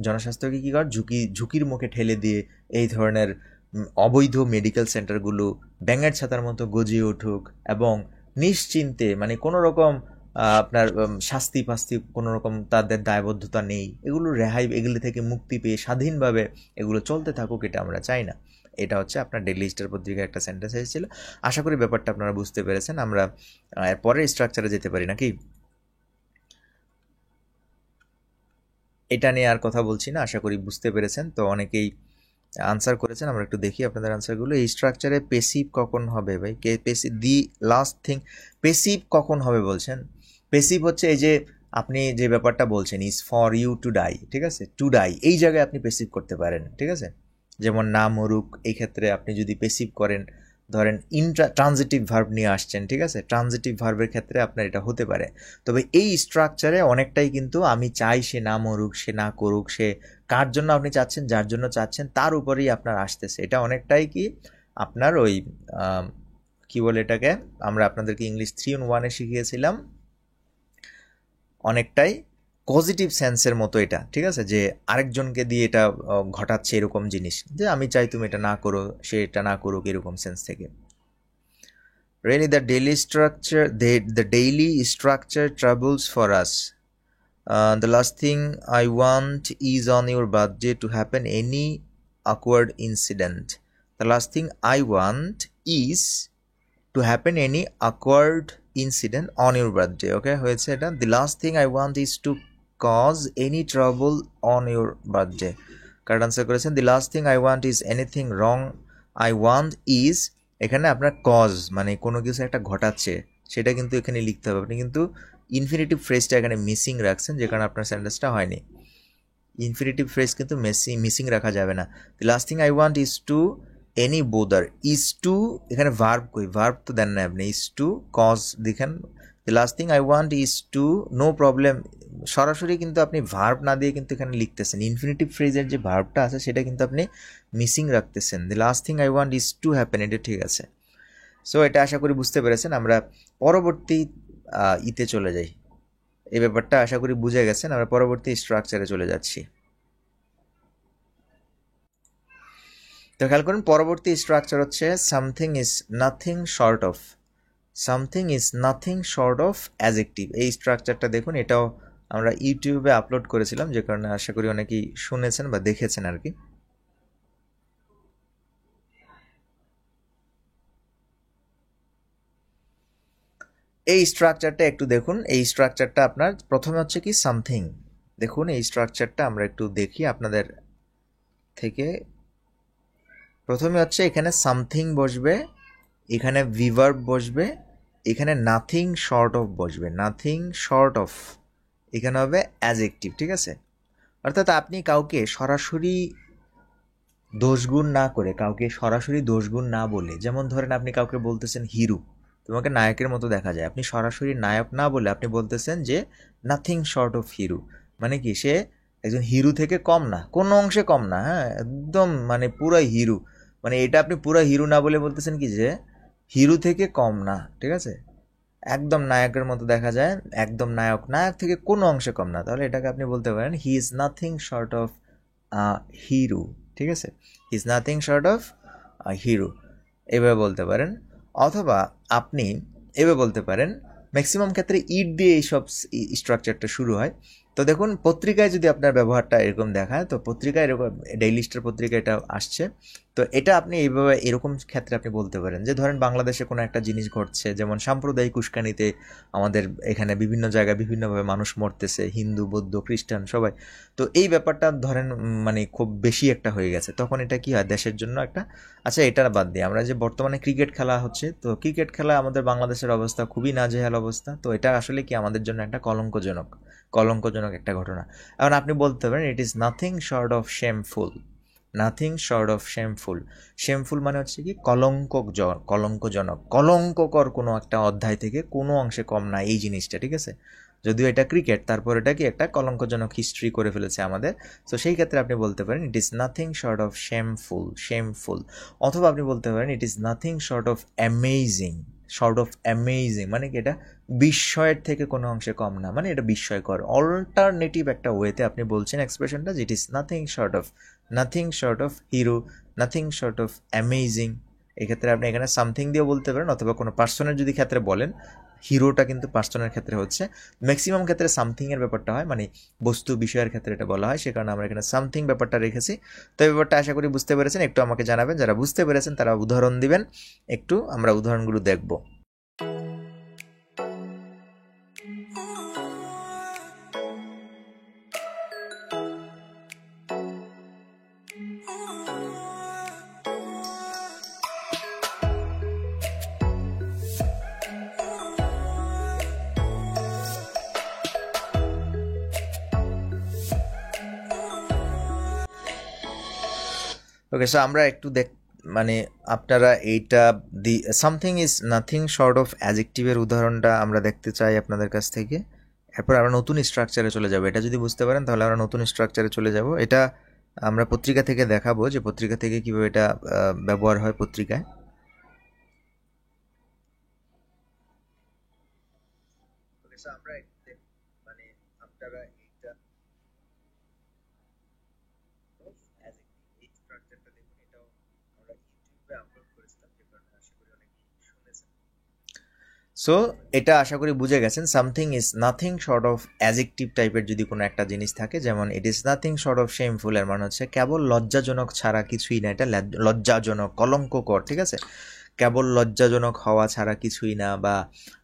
জনস্বাস্থ্যকে কী কর ঝুঁকির মুখে ঠেলে দিয়ে এই ধরনের অবৈধ মেডিকেল সেন্টারগুলো ব্যাঙের ছাতার মতো গজিয়ে উঠুক এবং নিশ্চিন্তে, মানে কোনো রকম আপনার শাস্তি ফাস্তি কোনো রকম তাদের দায়বদ্ধতা নেই, এগুলো থেকে মুক্তি পেয়ে স্বাধীনভাবে এগুলো চলতে থাকুক, এটা আমরা চাই না। এটা হচ্ছে আপনার ডেইলি স্টার পত্রিকার একটা সেন্টেন্স এসেছিল। আশা করি ব্যাপারটা আপনারা বুঝতে পেরেছেন। আমরা পরের স্ট্রাকচারে যেতে পারি নাকি? এটা নিয়ে আর কথা বলছি না, আশা করি বুঝতে পেরেছেন। তো অনেকেই আনসার করেছেন, আমরা একটু দেখি আপনাদের আনসারগুলো। এই স্ট্রাকচারে পেসিভ কখন হবে ভাই? দি লাস্ট থিং পেসিভ কখন হবে বলছেন? পেসিভ হচ্ছে এই যে আপনি যে ব্যাপারটা বলছেন is for you to die, ঠিক আছে, টু ডাই এই জায়গায় আপনি পেসিভ করতে পারেন, ঠিক আছে। যেমন না মরুক, এই ক্ষেত্রে আপনি যদি পেসিভ করেন, ধরেন ট্রানজিটিভ ভার্ব নিয়ে আসছেন, ঠিক আছে, ট্রানজিটিভ ভার্বের ক্ষেত্রে আপনার এটা হতে পারে। তবে এই স্ট্রাকচারে অনেকটাই কিন্তু আমি চাই সে না মরুক, সে না করুক, সে কার জন্য আপনি চাচ্ছেন, যার জন্য চাচ্ছেন তার উপরেই আপনার আসতেছে। এটা অনেকটাই কি আপনার ওই কি বলে এটাকে, আমরা আপনাদেরকে ইংলিশ 3-in-1 শিখিয়েছিলাম, অনেকটাই পজিটিভ সেন্সের মতো এটা, ঠিক আছে, যে আরেকজনকে দিয়ে এটা ঘটাচ্ছে এরকম জিনিস, যে আমি চাই তুমি এটা না করো, সে এটা না করুক, এরকম সেন্স থেকে। Really, the daily structure troubles for us. The last thing I want is on your birthday to happen any awkward incident. The last thing I want is to happen any awkward incident on your birthday. Okay, হয়েছে এটা। The last thing I want is to cause any trouble on your birthday. Correct answer করেছেন the last thing I want is anything wrong. I want is এখানে আপনার cause মানে কোনো কিছু একটা ঘটাচ্ছে সেটা কিন্তু এখানে লিখতে হবে। আপনি কিন্তু ইনফিনিটিভ ফ্রেজটা এখানে মিসিং রাখছেন, যে কারণে আপনার সেন্টেন্সটা হয়নি। ইনফিনিটিভ ফ্রেজ কিন্তু মিসিং রাখা যাবে না। the last thing I want is to any bother, is to এখানে ভার্ব কই, ভার্ব তো দেন না আপনি, is to কজ দেখেন। the last thing I want is to no problem, সরাসরি কিন্তু আপনি ভার্ব না দিয়ে কিন্তু এখানে লিখতেছেন, ইনফিনিটিভ ফ্রেজের যে ভার্বটা আছে সেটা কিন্তু আপনি মিসিং রাখতেছেন। the last thing I want is to happen, এটা ঠিক আছে। সো এটা আশা করি বুঝতে পেরেছেন। আমরা পরবর্তী ইতে চলে যাই। এই ব্যাপারটা আশা করি বুঝে গেছেন। আমরা পরবর্তী স্ট্রাকচারে চলে যাচ্ছি। তো খেয়াল করুন, পরবর্তী স্ট্রাকচার হচ্ছে something is nothing short of. Something is nothing short of adjective. এই স্ট্রাকচারটা দেখুন, এটাও আমরা ইউটিউবে আপলোড করেছিলাম, যে কারণে আশা করি অনেকেই শুনেছেন বা দেখেছেন আর কি। এই স্ট্রাকচারটা একটু দেখুন। এই স্ট্রাকচারটা আপনার প্রথমে হচ্ছে কি সামথিং। দেখুন এই স্ট্রাকচারটা আমরা একটু দেখি আপনাদের থেকে। প্রথমে হচ্ছে এখানে সামথিং বসবে, এখানে ভিভার্ব বসবে, এখানে নাথিং শর্ট অফ বসবে, নাথিং শর্ট অফ, এখানে হবে অ্যাডজেক্টিভ, ঠিক আছে। অর্থাৎ আপনি কাউকে সরাসরি দোষগুণ না করে, কাউকে সরাসরি দোষগুণ না বলে, যেমন ধরেন আপনি কাউকে বলতেছেন হিরো, তোমাকে নায়কের মতো দেখা যায়, আপনি সরাসরি নায়ক না বলে আপনি বলতেছেন যে নাথিং শর্ট অফ হিরো, মানে কি সে একজন হিরো থেকে কম না, কোনো অংশে কম না, হ্যাঁ একদম মানে পুরো হিরো, মানে এটা আপনি পুরো হিরো না বলে বলতেছেন কি যে হিরো থেকে কম না, ঠিক আছে, একদম নায়কের মতো দেখা যায়, একদম নায়ক, নায়ক থেকে কোনো অংশে কম না, তাহলে এটাকে আপনি বলতে পারেন he is nothing short of hero, ঠিক আছে, হি is nothing short of hero, এভাবে বলতে পারেন। অথবা আপনি এভাবে বলতে পারেন, ম্যাক্সিমাম ক্ষেত্রে ইট দিয়ে এইসব স্ট্রাকচারটা শুরু হয়। তো দেখুন পত্রিকায় যদি আপনার ব্যবহারটা এরকম দেখায়, তো পত্রিকায় এরকম ডেইলি স্টার পত্রিকা এটা আসছে, তো এটা আপনি এইভাবে এরকম ক্ষেত্রে আপনি বলতে পারেন যে ধরেন বাংলাদেশে কোনো একটা জিনিস ঘটছে, যেমন সাম্প্রদায়িক উস্কানিতে আমাদের এখানে বিভিন্ন জায়গায় বিভিন্নভাবে মানুষ মরতেছে, হিন্দু বৌদ্ধ খ্রিস্টান সবাই, তো এই ব্যাপারটা ধরেন মানে খুব বেশি একটা হয়ে গেছে, তখন এটা কি হয় দেশের জন্য একটা, আচ্ছা এটা বাদ দিয়ে আমরা যে বর্তমানে ক্রিকেট খেলা হচ্ছে, তো ক্রিকেট খেলা আমাদের বাংলাদেশের অবস্থা খুবই নাজেহাল অবস্থা, তো এটা আসলে কি আমাদের জন্য একটা কলঙ্কজনক একটা ঘটনা। এখন আপনি বলতে পারেন ইট is nothing short of shameful, nothing short of shameful. Shameful মানে হচ্ছে কি কলঙ্কজনক, কলঙ্ককর কোনো একটা অধ্যায় থেকে কোনো অংশে কম না এই জিনিসটা, ঠিক আছে। যদিও এটা ক্রিকেট, তারপর এটা কি একটা কলঙ্কজনক হিস্ট্রি করে ফেলেছে আমাদের, তো সেই ক্ষেত্রে আপনি বলতে পারেন ইট is nothing short of shameful. অথবা আপনি বলতে পারেন ইট is nothing short of amazing, মানে কি এটা বিস্ময়ের থেকে কোনো অংশে কম না, মানে এটা বিস্ময়কর। অল্টারনেটিভ একটা ওয়েতে আপনি বলছেন এক্সপ্রেশনটা যে ইট is nothing short of hero, nothing short of amazing. এক্ষেত্রে আপনি এখানে সামথিং দিয়েও বলতে পারেন, অথবা কোনো পার্সনের যদি ক্ষেত্রে বলেন, হিরোটা কিন্তু পার্সনের ক্ষেত্রে হচ্ছে, ম্যাক্সিমাম ক্ষেত্রে সামথিংয়ের ব্যাপারটা হয়, মানে বস্তু বিষয়ের ক্ষেত্রে এটা বলা হয়, সে কারণে আমরা এখানে সামথিং ব্যাপারটা রেখেছি। তো এই ব্যাপারটা আশা করি বুঝতে পেরেছেন, একটু আমাকে জানাবেন, যারা বুঝতে পেরেছেন তারা উদাহরণ দিবেন, একটু আমরা উদাহরণগুলো দেখব। ওকে, সো আমরা একটু মানে আপনারা এইটা something is nothing short of অ্যাজেক্টিভের উদাহরণটা আমরা দেখতে চাই আপনাদের কাছ থেকে। এরপর আমরা নতুন স্ট্রাকচারে চলে যাব। এটা যদি বুঝতে পারেন তাহলে আমরা নতুন স্ট্রাকচারে চলে যাব। এটা আমরা পত্রিকা থেকে দেখাবো যে পত্রিকা থেকে কীভাবে এটা ব্যবহার হয় পত্রিকায়। আমরা মানে আপনারা এইটা সো এটা আশা করি বুঝে গেছেন। Something is nothing short of adjective টাইপের যদি কোনো একটা জিনিস থাকে, যেমন ইট is nothing short of shameful, এর মানে হচ্ছে কেবল লজ্জাজনক ছাড়া কিছুই না, এটা লজ্জাজনক, কলঙ্ককর, ঠিক আছে। কেবল লজ্জাজনক হওয়া ছাড়া কিছুই না, বা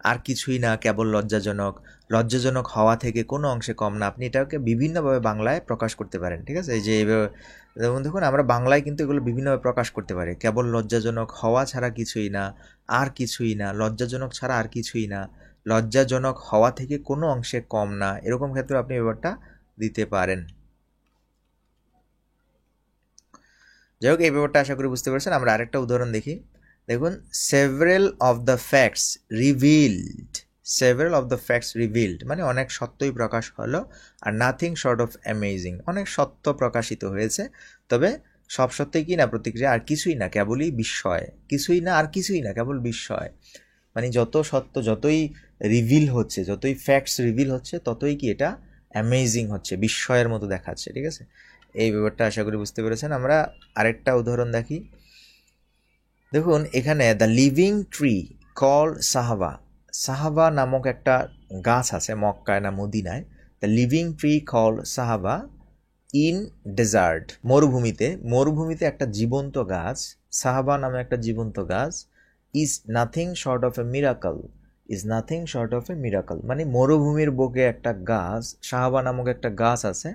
আর কিছুই না, কেবল লজ্জাজনক, লজ্জাজনক হওয়া থেকে কোনো অংশে কম না। আপনি এটাকে বিভিন্নভাবে বাংলায় প্রকাশ করতে পারেন, ঠিক আছে। এই যে যেমন দেখুন আমরা বাংলায় কিন্তু এগুলো বিভিন্নভাবে প্রকাশ করতে পারি। কেবল লজ্জাজনক হওয়া ছাড়া কিছুই না, আর কিছুই না, লজ্জাজনক ছাড়া আর কিছুই না, লজ্জাজনক হওয়া থেকে কোনো অংশে কম না, এরকম ক্ষেত্রে আপনি ব্যাপারটা দিতে পারেন। যাই হোক, এই ব্যাপারটা আশা করি বুঝতে পারছেন। আমরা আরেকটা উদাহরণ দেখি। দেখুন, several of the facts revealed, several of the facts revealed মানে অনেক সত্যই প্রকাশ হলো, আর নাথিং শর্ট অফ অ্যামেজিং অনেক সত্য প্রকাশিত হয়েছে, তবে সব সত্যই কি না প্রতিক্রিয়া, আর কিছুই না, কেবলই বিস্ময়, কিছুই না আর কিছুই না, কেবল বিস্ময়। মানে যত সত্য, যতই রিভিল হচ্ছে, যতই ফ্যাক্টস রিভিল হচ্ছে, ততই কি এটা অ্যামেজিং হচ্ছে, বিস্ময়ের মতো দেখাচ্ছে, ঠিক আছে। এই ব্যাপারটা আশা করি বুঝতে পেরেছেন। আমরা আরেকটা উদাহরণ দেখি। দেখুন এখানে দ্য লিভিং ট্রি কল সাহাবা, সাহাবা নামক একটা গাছ আছে মক্কায় না মদিনায়। দ্য লিভিং ট্রি কল সাহাবা ইন ডেজার্ট, মরুভূমিতে, মরুভূমিতে একটা জীবন্ত গাছ, সাহাবা নামে একটা জীবন্ত গাছ, is nothing short of A miracle, is nothing short of A miracle মানে মরুভূমির বুকে একটা গাছ, সাহাবা নামক একটা গাছ আছে।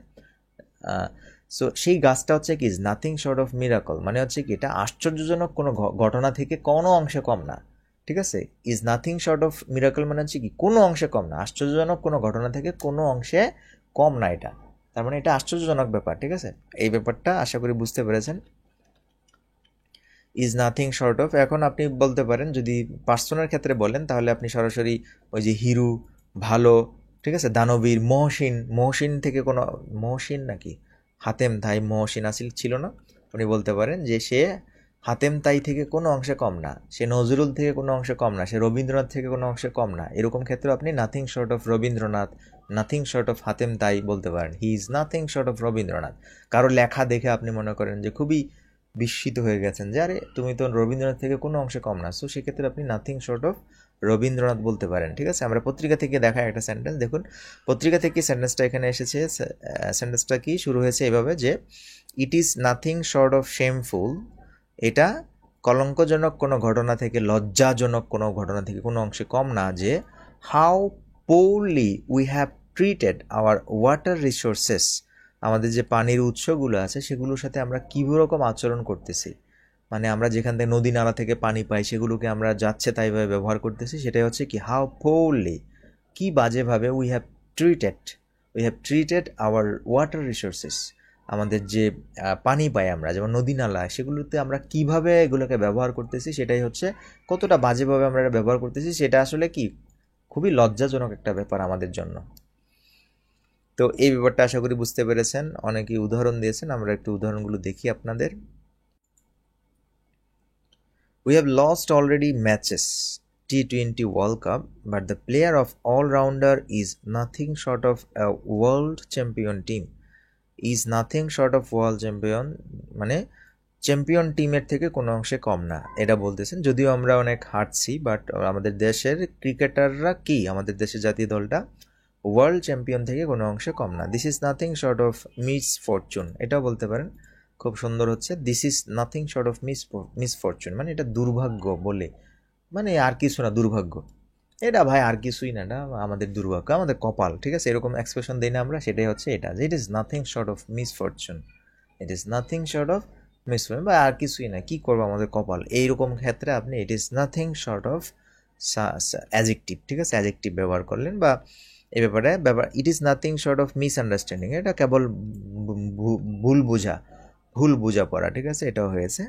সো সেই গাছটা হচ্ছে কি, is nothing short of miracle মানে হচ্ছে কি এটা আশ্চর্যজনক কোনো ঘটনা থেকে কোনো অংশে কম না, ঠিক আছে। Is nothing short of miracle মানে হচ্ছে কি কোনো অংশে কম না, আশ্চর্যজনক কোনো ঘটনা থেকে কোনো অংশে কম না এটা, তার মানে এটা আশ্চর্যজনক ব্যাপার, ঠিক আছে। এই ব্যাপারটা আশা করি বুঝতে পেরেছেন। ইজ নাথিং শর্ট অফ, এখন আপনি বলতে পারেন যদি পার্সনের ক্ষেত্রে বলেন তাহলে আপনি সরাসরি ওই যে হিরু, ভালো, ঠিক আছে, দানবীর, মহসিন, মহসিন থেকে কোনো, মহসিন নাকি হাতেম তাই মহসিন আসিল ছিল না, আপনি বলতে পারেন যে সে হাতেম তাই থেকে কোনো অংশে কম না, সে নজরুল থেকে কোনো অংশে কম না, সে রবীন্দ্রনাথ থেকে কোনো অংশে কম না, এরকম ক্ষেত্রে আপনি nothing short of Rabindranath, nothing short of Hatim Tai বলতে পারেন। He is nothing short of Rabindranath. কারো লেখা দেখে আপনি মনে করেন যে খুবই বিস্মিত হয়ে গেছেন যে আরে তুমি তো রবীন্দ্রনাথ থেকে কোনো অংশে কম না, সো সেক্ষেত্রে আপনি নাথিং শর্ট অফ রবীন্দ্রনাথ বলতে পারেন, ঠিক আছে। আমরা পত্রিকা থেকে দেখা একটা সেন্টেন্স দেখুন, পত্রিকা থেকে সেন্টেন্সটা এখানে এসেছে। সেন্টেন্সটা কি শুরু হয়েছে এভাবে যে ইট is nothing short of shameful, এটা কলঙ্কজনক কোনো ঘটনা থেকে, লজ্জাজনক কোনো ঘটনা থেকে কোনো অংশে কম না যে how poorly we have treated hour water resources, আমাদের যে পানির উৎসগুলো আছে সেগুলোর সাথে আমরা কীরকম আচরণ করতেছি, মানে আমরা যেখান থেকে নদী নালা থেকে পানি পাই সেগুলোকে আমরা যাচ্ছে তাইভাবে ব্যবহার করতেছি, সেটাই হচ্ছে কি হাউ পোরলি, কি বাজেভাবে we have treated hour water resources, আমাদের যে পানি পাই আমরা যেমন নদী নালা, সেগুলোতে আমরা কিভাবে এগুলোকে ব্যবহার করতেছি, সেটাই হচ্ছে কতটা বাজেভাবে আমরা এটা ব্যবহার করতেছি, সেটা আসলে কি খুবই লজ্জাজনক একটা ব্যাপার আমাদের জন্য। তো এই ব্যাপারটা আশা করি বুঝতে পেরেছেন। অনেকেই উদাহরণ দিয়েছেন, আমরা একটু উদাহরণগুলো দেখি আপনাদের। We have lost already matches T20 World Cup, but the player of all-rounder is nothing short of a world champion team. Is nothing short of world champion মানে চ্যাম্পিয়ন টিমের থেকে কোনো অংশে কম না, এটা বলতেছেন। যদিও আমরা অনেক হারছি, বাট আমাদের দেশের ক্রিকেটাররা কি, আমাদের দেশের জাতীয় দলটা ওয়ার্ল্ড চ্যাম্পিয়ন থেকে কোনো অংশে কম না। This is nothing short of misfortune, এটাও বলতে পারেন, খুব সুন্দর হচ্ছে। This is nothing short of misfortune মানে এটা দুর্ভাগ্য বলে, মানে আর কিছু না, দুর্ভাগ্য এটা ভাই আর কিছুই না, এটা আমাদের দুর্ভাগ্য, আমাদের কপাল, ঠিক আছে, এরকম এক্সপ্রেশন দিই না আমরা, সেটাই হচ্ছে এটা, যে ইট is nothing short of misfortune, it is nothing short of misfortune বা আর কিছুই না, কি করবো আমাদের কপাল, এইরকম ক্ষেত্রে আপনি ইট is nothing short of adjective, ঠিক আছে, অ্যাজেক্টিভ ব্যবহার করলেন। বা এই ব্যাপারে ইট is nothing short of misunderstanding, এটা কেবল ভুল বোঝা, ভুল বোঝাপড়া, ঠিক আছে, এটাও হয়েছে।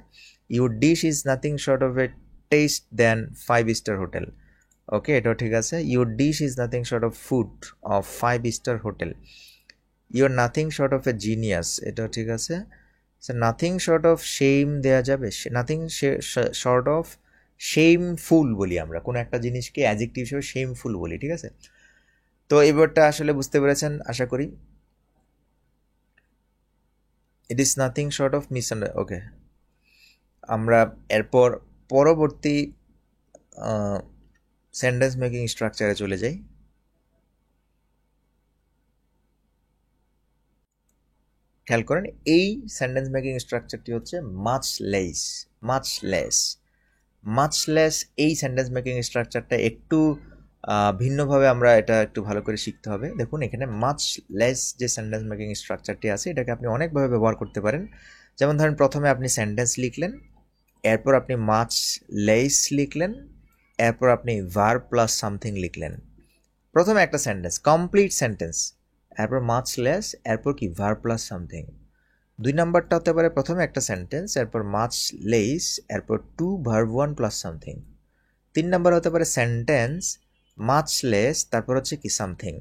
Your dish is nothing short of a taste then 5 star hotel. Okay, এটাও ঠিক আছে। Your dish is nothing short of food of 5 star hotel. Your nothing short of a genius, এটাও ঠিক আছে। নাথিং শর্ট অফ শেম দেওয়া যাবে, nothing short of shameful বলি আমরা, কোনো একটা জিনিসকে অ্যাডজেক্টিভ হিসেবে শেমফুল বলি, ঠিক আছে। তো এবারটা আসলে বুঝতে পেরেছেন আশা করি। It is nothing short of okay, আমরা এরপর পরবর্তী সেন্টেন্স মেকিং স্ট্রাকচারে চলে যাই। খেয়াল করেন, এই সেন্টেন্স মেকিং স্ট্রাকচারটি হচ্ছে much less. Much less, much less, এই সেন্টেন্স মেকিং স্ট্রাকচারটা একটু ভিন্নভাবে আমরা এটা একটু ভালো করে শিখতে হবে। দেখুন এখানে মাচ লেস যে সেন্টেন্স মেকিং স্ট্রাকচারটি আছে, এটাকে আপনি অনেকভাবে ব্যবহার করতে পারেন। যেমন ধরেন, প্রথমে আপনি সেন্টেন্স লিখলেন, এরপর আপনি মাচ লেস লিখলেন, এরপর আপনি ভার্ব প্লাস সামথিং লিখলেন। প্রথমে একটা সেন্টেন্স, কমপ্লিট সেন্টেন্স, এরপর মাচ লেস, এরপর কি ভার্ব প্লাস সামথিং। 2 নাম্বারটা হতে পারে প্রথমে একটা সেন্টেন্স, এরপর মাচ লেস, এরপর to verb 1 plus something. 3 number হতে পারে সেন্টেন্স, মাচ লেস, তারপর হচ্ছে কি সামথিং।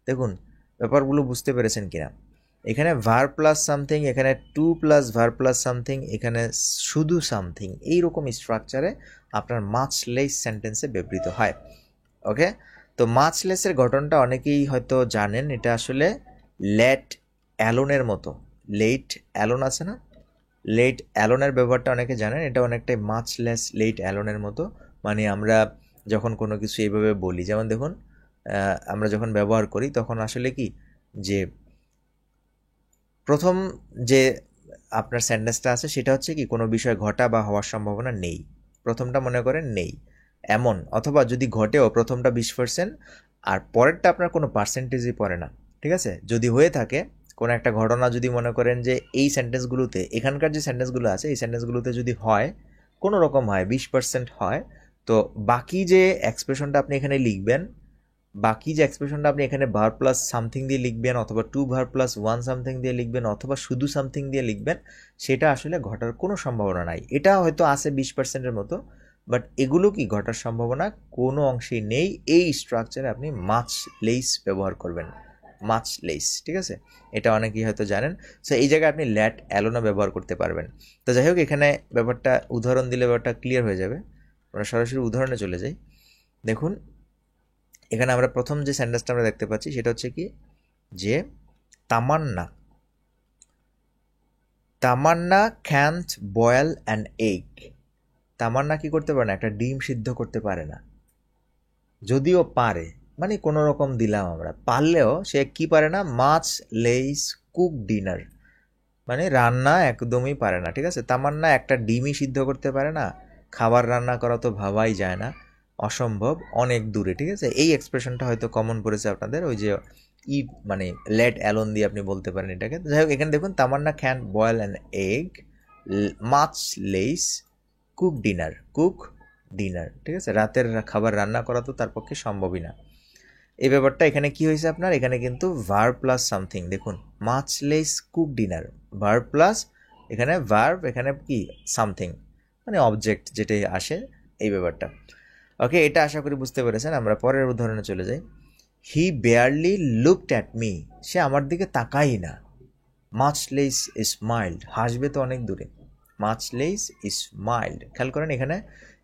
দেখুন ব্যাপারগুলো বুঝতে পেরেছেন কিনা। এখানে ভার্ব প্লাস সামথিং, এখানে to plus verb plus something, এখানে শুধু সামথিং, এইরকম স্ট্রাকচারে আপনার মাচ লেস সেন্টেন্সে ব্যবহৃত হয়। ওকে, তো মাচ লেসের গঠনটা অনেকেই হয়তো জানেন, এটা আসলে লেট অ্যালোনের মতো। লেট অ্যালোন আছে না, লেট অ্যালোনের ব্যবহারটা অনেকে জানেন, এটা অনেকটাই মাচ লেস লেট অ্যালোনের মতো। মানে আমরা যখন কোনো কিছু এইভাবে বলি, যেমন দেখুন আমরা যখন ব্যবহার করি তখন আসলে কি, যে প্রথম যে আপনার সেন্টেন্সটা আছে সেটা হচ্ছে কি, কোনো বিষয় ঘটা বা হওয়ার সম্ভাবনা নেই, প্রথমটা মনে করেন নেই এমন, অথবা যদি ঘটেও প্রথমটা 20% আর পরেরটা আপনার কোনো পার্সেন্টেজই পড়ে না, ঠিক আছে। যদি হয়ে থাকে কোনো একটা ঘটনা, যদি মনে করেন যে এই সেন্টেন্সগুলোতে, এখানকার যে সেন্টেন্সগুলো আছে এই সেন্টেন্সগুলোতে যদি হয়, কোনো রকম হয় 20% হয়, তো বাকি যে এক্সপ্রেশনটা আপনি এখানে লিখবেন, বাকি যে এক্সপ্রেশনটা আপনি এখানে ভার্ব প্লাস সামথিং দিয়ে লিখবেন, অথবা টু ভার্ব প্লাস 1 সামথিং দিয়ে লিখবেন, অথবা শুধু সামথিং দিয়ে লিখবেন, সেটা আসলে ঘটার কোনো সম্ভাবনা নাই। এটা হয়তো আছে 20%-এর মতো, বাট এগুলো কি ঘটার সম্ভাবনা কোনো অংশেই নেই। এই স্ট্রাকচারে আপনি মাচ লেস ব্যবহার করবেন, মাচ লেস, ঠিক আছে। এটা অনেকেই হয়তো জানেন। সো এই জায়গায় আপনি ল্যাট অ্যালোনা ব্যবহার করতে পারবেন। তো যাই হোক, এখানে ব্যাপারটা উদাহরণ দিলে ব্যাপারটা ক্লিয়ার হয়ে যাবে। আমরা সরাসরি উদাহরণে চলে যাই। দেখুন এখানে আমরা প্রথম যে সেন্টেন্সটা আমরা দেখতে পাচ্ছি সেটা হচ্ছে কি, যে তামান্না, তামান্না ক্যান্ট বয়েল অ্যান এগ। তামান্না কি করতে পারে না, একটা ডিম সিদ্ধ করতে পারে না। যদিও পারে, মানে কোনো রকম দিলাম আমরা, পারলেও সে কি পারে না, মাচ লেস কুক ডিনার, মানে রান্না একদমই পারে না, ঠিক আছে। তামান্না একটা ডিমই সিদ্ধ করতে পারে না, খাবার রান্না করা তো ভাবাই যায় না, অসম্ভব, অনেক দূরে, ঠিক আছে। এই এক্সপ্রেশনটা হয়তো কমন পড়েছে আপনাদের, ওই যে মানে লেট অ্যালোন দিয়ে আপনি বলতে পারেন এটাকে। যাই হোক, এখানে দেখুন Tamanna can boil an egg, much less cook dinner, cook dinner, ঠিক আছে। রাতের খাবার রান্না করা তো তার পক্ষে সম্ভবই না। এই ব্যাপারটা এখানে কি হয়েছে আপনার, এখানে কিন্তু ভার্ব প্লাস সামথিং, দেখুন much less cook dinner, verb plus এখানে ভার্ব, এখানে কি সামথিং, মানে অবজেক্ট যেটাই আসে, এই ব্যাপারটা। ওকে, এটা আশা করি বুঝতে পেরেছেন। আমরা পরের উদাহরণে চলে যাই। হি বেয়ারলি লুকড অ্যাট মি, সে আমার দিকে তাকাই না। মাচ লেস স্মাইল্ড, হাসবে তো অনেক দূরে, মাচ লেস স্মাইল্ড। খেয়াল করেন এখানে,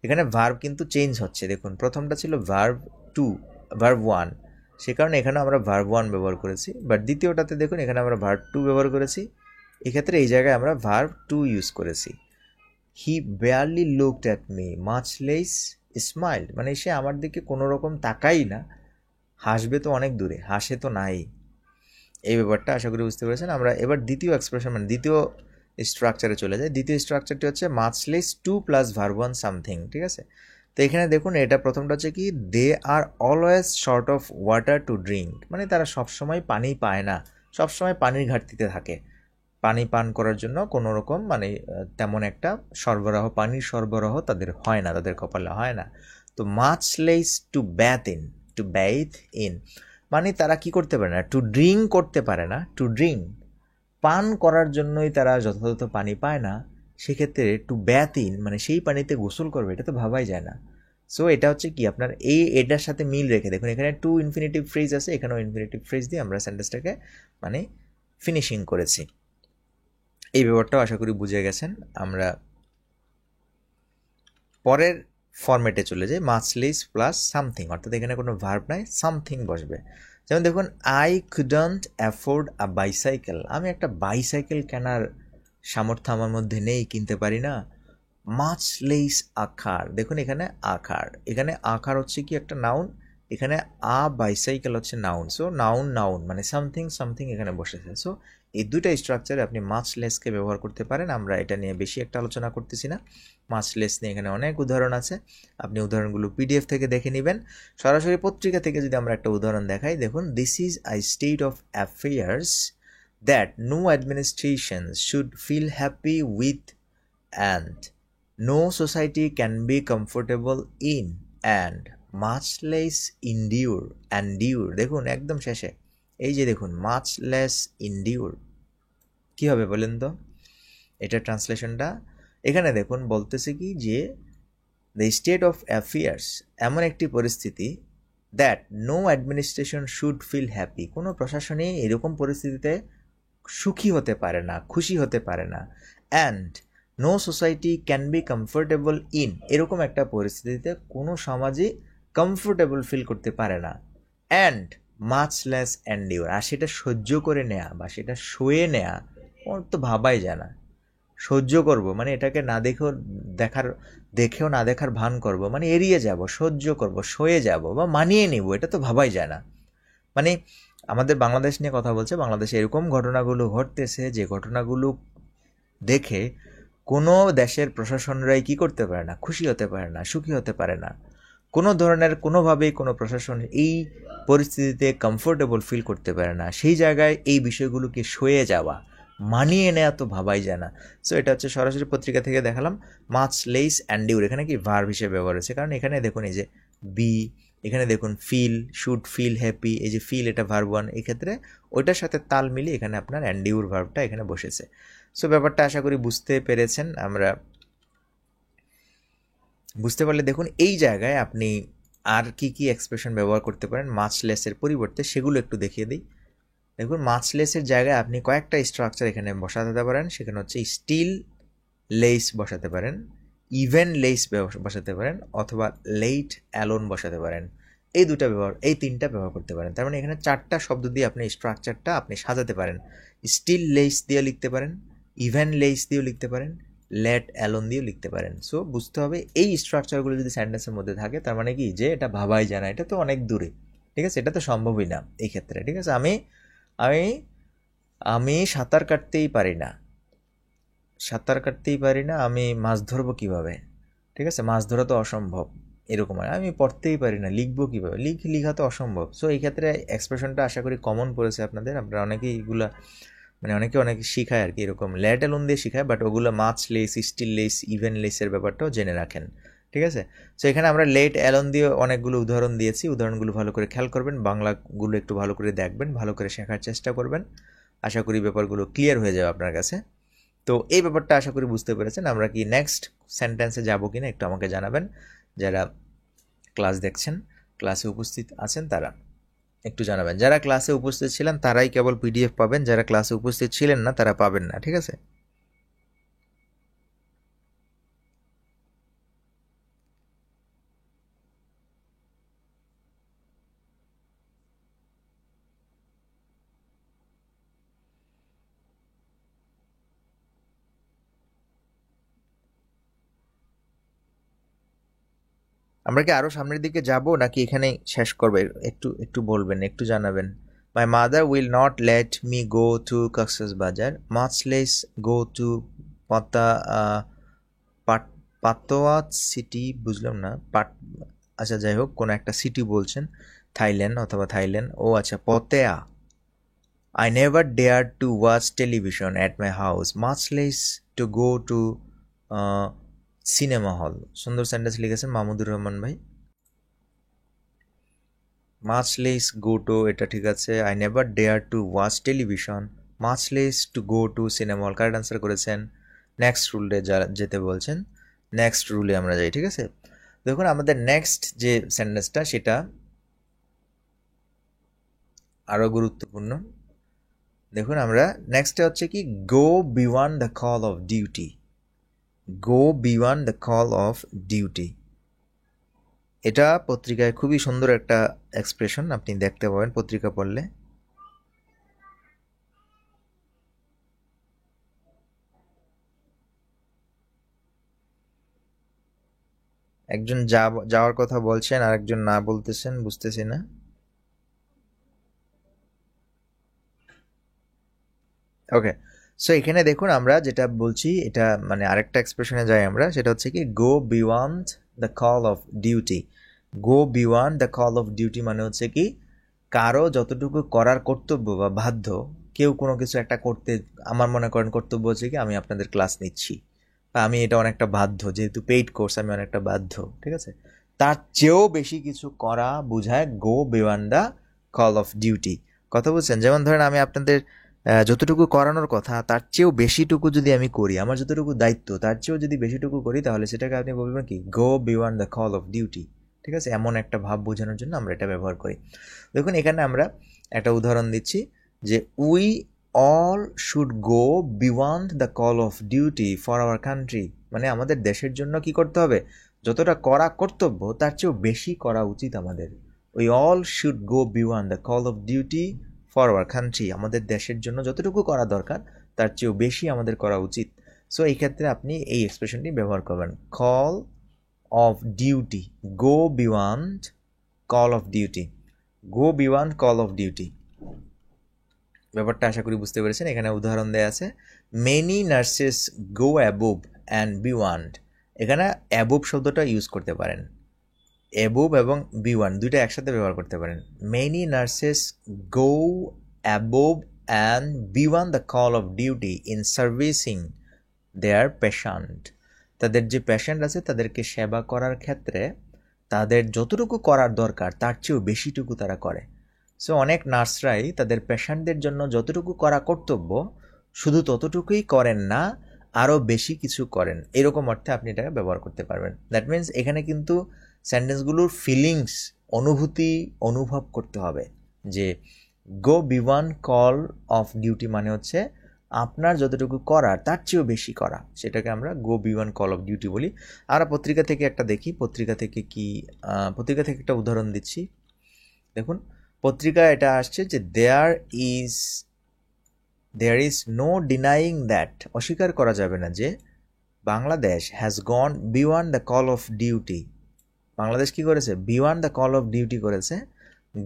এখানে ভার্ব কিন্তু চেঞ্জ হচ্ছে। দেখুন প্রথমটা ছিল ভার্ব 2, ভার্ব 1, সে কারণে এখানে আমরা ভার্ব 1 ব্যবহার করেছি, বাট দ্বিতীয়টাতে দেখুন এখানে আমরা ভার্ব 2 ব্যবহার করেছি, এক্ষেত্রে এই জায়গায় আমরা ভার্ব 2 ইউজ করেছি। He barely looked at me, much less smiled, মানে সে আমার দিকে কোনো রকম তাকাই না, হাসবে তো অনেক দূরে, হাসে তো নাই। এই ব্যাপারটা আশা করি বুঝতে পেরেছেন। আমরা এবার দ্বিতীয় এক্সপ্রেশন, মানে দ্বিতীয় স্ট্রাকচারে চলে যাই। দ্বিতীয় স্ট্রাকচারটি হচ্ছে much less to plus verb 1 something, ঠিক আছে। তো এখানে দেখুন এটা প্রথমটা হচ্ছে কি, they are always short of water to drink, মানে তারা সবসময় পানি পায় না, সবসময় পানির ঘাটতিতে থাকে, পানি পান করার জন্য কোনো রকম মানে তেমন একটা সরবরাহ, পানির সরবরাহ তাদের হয় না, তাদের কপালে হয় না। তো much less to bath in, to bath in, মানে তারা কি করতে পারে না, টু ড্রিঙ্ক করতে পারে না, টু ড্রিঙ্ক, পান করার জন্যই তারা যথাযথ পানি পায় না, সেক্ষেত্রে টু ব্যাথ ইন মানে সেই পানিতে গোসল করবে, এটা তো ভাবাই যায় না। সো এটা হচ্ছে কি আপনার এটার সাথে মিল রেখে দেখুন, এখানে টু ইনফিনিটিভ ফ্রেজ আছে, এখানেও ইনফিনিটিভ ফ্রেজ দিয়ে আমরা সেন্টেন্সটাকে মানে ফিনিশিং করেছি। এই ব্যাপারটাও আশা করি বুঝে গেছেন। আমরা পরের ফরম্যাটে চলে যাই, মাছলিস প্লাস সামথিং, অর্থাৎ এখানে কোনো ভার্ব নাই, সামথিং বসবে। যেমন দেখুন, I couldn't afford a bicycle, আমি একটা বাইসাইকেল কেনার সামর্থ্য আমার মধ্যে নেই, কিনতে পারি না। মাছ লেস আকার, দেখুন এখানে আকার, এখানে আকার হচ্ছে কি একটা নাউন, এখানে আ বাইসাইকেল হচ্ছে নাউন। সো নাউন নাউন মানে সামথিং সামথিং এখানে বসেছে। সো এই দুইটা স্ট্রাকচারে আপনি মাছ লেসকে ব্যবহার করতে পারেন। আমরা এটা নিয়ে বেশি একটা আলোচনা করতেছি না, মাছ লেস নিয়ে এখানে অনেক উদাহরণ আছে, আপনি উদাহরণগুলো পিডিএফ থেকে দেখে নেবেন। সরাসরি পত্রিকা থেকে যদি আমরা একটা উদাহরণ দেখাই, দেখুন, this is a state of affairs that no administration should feel happy with and no society can be comfortable in and much less endure দেখুন একদম শেষে এই যে দেখুন much less endure কি হবে বলেন তো, এটা ট্রান্সলেশনটা এখানে দেখুন বলতেছে কি যে দ্য স্টেট অফ অ্যাফেয়ার্স এমন একটি পরিস্থিতি, that no administration should feel happy, কোনো প্রশাসনই এরকম পরিস্থিতিতে সুখী হতে পারে না, খুশি হতে পারে না। And no society can be comfortable in, এরকম একটা পরিস্থিতিতে কোনো সমাজই কমফোর্টেবল ফিল করতে পারে না। অ্যান্ড মাচ লেস এন্ডিওর, আর সেটা সহ্য করে নেয়া বা সেটা সয়ে নেয়া ওর তো ভাবাই যায় না। সহ্য করব মানে এটাকে না দেখেও না দেখার ভান করব, মানে এড়িয়ে যাব, সহ্য করব, সয়ে যাব বা মানিয়ে নিব, এটা তো ভাবাই যায় না। মানে আমাদের বাংলাদেশ নিয়ে কথা বলছে, বাংলাদেশে এরকম ঘটনাগুলো ঘটতেছে যে ঘটনাগুলো দেখে কোনো দেশের প্রশাসনরাই কি করতে পারে না, খুশি হতে পারে না, সুখী হতে পারে না। কোনো ধরনের কোনোভাবেই কোনো প্রশাসন এই পরিস্থিতিতে কমফোর্টেবল ফিল করতে পারে না। সেই জায়গায় এই বিষয়গুলোকে সয়ে যাওয়া, মানিয়ে নেওয়া তো ভাবাই যায় না। সো এটা হচ্ছে সরাসরি পত্রিকা থেকে দেখালাম। মাছ লেস অ্যান্ডিউর এখানে কি ভার্ব হিসেবে ব্যবহার হয়েছে, কারণ এখানে দেখুন এই যে বি, এখানে দেখুন ফিল, শুড ফিল হ্যাপি, এই যে ফিল এটা ভার্ব ওয়ান, এক্ষেত্রে ওইটার সাথে তাল মিলিয়ে এখানে আপনার অ্যান্ডিউর ভার্বটা এখানে বসেছে। সো ব্যাপারটা আশা করি বুঝতে পেরেছেন। আমরা বুঝতে পারলে দেখুন এই জায়গায় আপনি আর কি কি এক্সপ্রেশন ব্যবহার করতে পারেন মাছ লেসের পরিবর্তে, সেগুলো একটু দেখিয়ে দিই। দেখুন মাছ লেসের জায়গায় আপনি কয়েকটা স্ট্রাকচার এখানে বসাতে পারেন, সেখানে হচ্ছে স্টিল লেস বসাতে পারেন, ইভেন লেস বসাতে পারেন, অথবা লেট অ্যালোন বসাতে পারেন। এই তিনটা ব্যবহার করতে পারেন। তার মানে এখানে চারটা শব্দ দিয়ে আপনি স্ট্রাকচারটা আপনি সাজাতে পারেন। স্টিল লেস দিয়ে লিখতে পারেন, ইভেন লেস দিয়েও লিখতে পারেন, লেট অ্যালোন দিয়েও লিখতে পারেন। সো বুঝতে হবে এই স্ট্রাকচারগুলো যদি সেন্টেন্সের মধ্যে থাকে, তার মানে কি যে এটা ভাবাই যায় না, এটা তো অনেক দূরে, ঠিক আছে, এটা তো সম্ভবই না এই ক্ষেত্রে। ঠিক আছে, আমি আমি আমি সাঁতার কাটতেই পারি না, আমি মাছ ধরবো কিভাবে, ঠিক আছে, মাছ ধরা তো অসম্ভব, এরকম হয়। আমি পড়তেই পারি না, লিখবো কিভাবে, লিখা তো অসম্ভব। সো এই ক্ষেত্রে এক্সপ্রেশনটা আশা করি কমন পড়েছে আপনাদের, আপনারা অনেকেই এগুলা মানে অনেকে শিখায় আর কি, এরকম ল্যাট অ্যালোন দিয়ে শিখায়, বাট ওগুলো মাছ লেস, স্টিল লেস, ইভেন লেসের ব্যাপারটাও জেনে রাখেন, ঠিক আছে। সো এখানে আমরা লেট অ্যালোন দিয়ে অনেকগুলো উদাহরণ দিয়েছি, উদাহরণগুলো ভালো করে খেয়াল করবেন, বাংলাগুলো একটু ভালো করে দেখবেন, ভালো করে শেখার চেষ্টা করবেন। আশা করি ব্যাপারগুলো ক্লিয়ার হয়ে যাবে আপনার কাছে। তো এই ব্যাপারটা আশা করি বুঝতে পেরেছেন। আমরা কি নেক্সট সেন্টেন্সে যাবো কিনা একটু আমাকে জানাবেন, যারা ক্লাস দেখছেন, ক্লাসে উপস্থিত আছেন তারা একটু জানাবেন। যারা ক্লাসে উপস্থিত ছিলেন তারাই কেবল পিডিএফ পাবেন, যারা ক্লাসে উপস্থিত ছিলেন না তারা পাবেন না, ঠিক আছে। আমরা কি আরো সামনের দিকে যাব নাকি এখানে শেষ করবে, একটু একটু বলবেন, একটু জানাবেন। My mother will not let me go to Cox's Bazar, much let's go to পাতা পাতোয়া সিটি, বুঝলাম না আচ্ছা যাই হোক, কোনো একটা সিটি বলছেন, থাইল্যান্ড অথবা থাইল্যান্ড, ও আচ্ছা পতেয়া। I never dared to watch television at my house, much less to go to cinema hall. সুন্দর সেন্টেন্স লিখেছেন মাহমুদুর রহমান ভাই। মাচ লেস গো টু, এটা ঠিক আছে। I never dare to watch television, much less to go to cinema hall, correct answer করেছেন। Next রুলে যেতে বলছেন, নেক্সট রুলে আমরা যাই, ঠিক আছে। দেখুন আমাদের নেক্সট যে সেন্টেন্সটা সেটা আরও গুরুত্বপূর্ণ। দেখুন আমরা নেক্সটে হচ্ছে কি, গো beyond the call of duty. Go beyond the call of duty, এটা পত্রিকায় খুবই সুন্দর একটা এক্সপ্রেশন, আপনি দেখতে পাবেন পত্রিকা পড়লে। একজন যাওয়ার কথা বলছেন, আর একজন না বলতেছেন, বুঝতেছি না। ওকে, সো এখানে দেখুন আমরা যেটা বলছি এটা মানে আরেকটা এক্সপ্রেশনে যাই আমরা, সেটা হচ্ছে কি, গো beyond the call of duty. Go beyond the call of duty মানে হচ্ছে কি, কারো যতটুকু করার কর্তব্য বা বাধ্য, কেউ কোনো কিছু একটা করতে, আমার মনে করেন কর্তব্য হচ্ছে কি, আমি আপনাদের ক্লাস নিচ্ছি, বা আমি এটা অনেকটা বাধ্য, যেহেতু পেইড কোর্স আমি অনেকটা বাধ্য, ঠিক আছে, তার চেয়েও বেশি কিছু করা বোঝায় গো beyond the call of duty. কথা বলছেন, যেমন ধরেন আমি আপনাদের যতটুকু করানোর কথা তার চেয়েও বেশিটুকু যদি আমি করি, আমার যতটুকু দায়িত্ব তার চেয়েও যদি বেশিটুকু করি, তাহলে সেটাকে আপনি বলবেন কি, গো beyond the call of duty, ঠিক আছে। এমন একটা ভাব বোঝানোর জন্য আমরা এটা ব্যবহার করি। দেখুন এখানে আমরা একটা উদাহরণ দিচ্ছি যে, we all should go beyond the call of duty for our country, মানে আমাদের দেশের জন্য কি করতে হবে, যতটা করা কর্তব্য তার চেয়েও বেশি করা উচিত আমাদের। We all should go beyond the call of duty for our country, আমাদের দেশের জন্য যতটুকু করা দরকার তার চেয়েও বেশি আমাদের করা উচিত। সো এই ক্ষেত্রে আপনি এই এক্সপ্রেশনটি ব্যবহার করবেন, call of duty, go beyond call of duty, go beyond call of duty. ব্যাপারটা আশা করি বুঝতে পেরেছেন। এখানে উদাহরণ দেওয়া আছে, many nurses go above and beyond. এখানে অ্যাবোভ শব্দটা ইউজ করতে পারেন, অ্যাবোভ এবং বিয়ন্ড দুইটা একসাথে ব্যবহার করতে পারেন। Many nurses go above and beyond the call of duty in servicing their patient. তাদের যে পেশেন্ট আছে তাদেরকে সেবা করার ক্ষেত্রে তাদের যতটুকু করার দরকার তার চেয়েও বেশিটুকু তারা করে। সো অনেক নার্সরাই তাদের পেশেন্টদের জন্য যতটুকু করা কর্তব্য শুধু ততটুকুই করেন না, আরও বেশি কিছু করেন, এরকম অর্থে আপনি এটাকে ব্যবহার করতে পারবেন। দ্যাট মিনস এখানে কিন্তু সেন্টেন্সগুলোর ফিলিংস, অনুভূতি অনুভব করতে হবে। যে গো বিয়ন্ড কল অফ ডিউটি মানে হচ্ছে আপনার যতটুকু করার তার চেয়েও বেশি করা, সেটাকে আমরা গো বিয়ন্ড কল অফ ডিউটি বলি। আর পত্রিকা থেকে একটা দেখি, পত্রিকা থেকে একটা উদাহরণ দিচ্ছি। দেখুন পত্রিকায় এটা আসছে যে, there is no denying that, অস্বীকার করা যাবে না যে, Bangladesh has gone beyond the call of duty. Bangladesh কি করেছে, beyond the call of duty করেছে,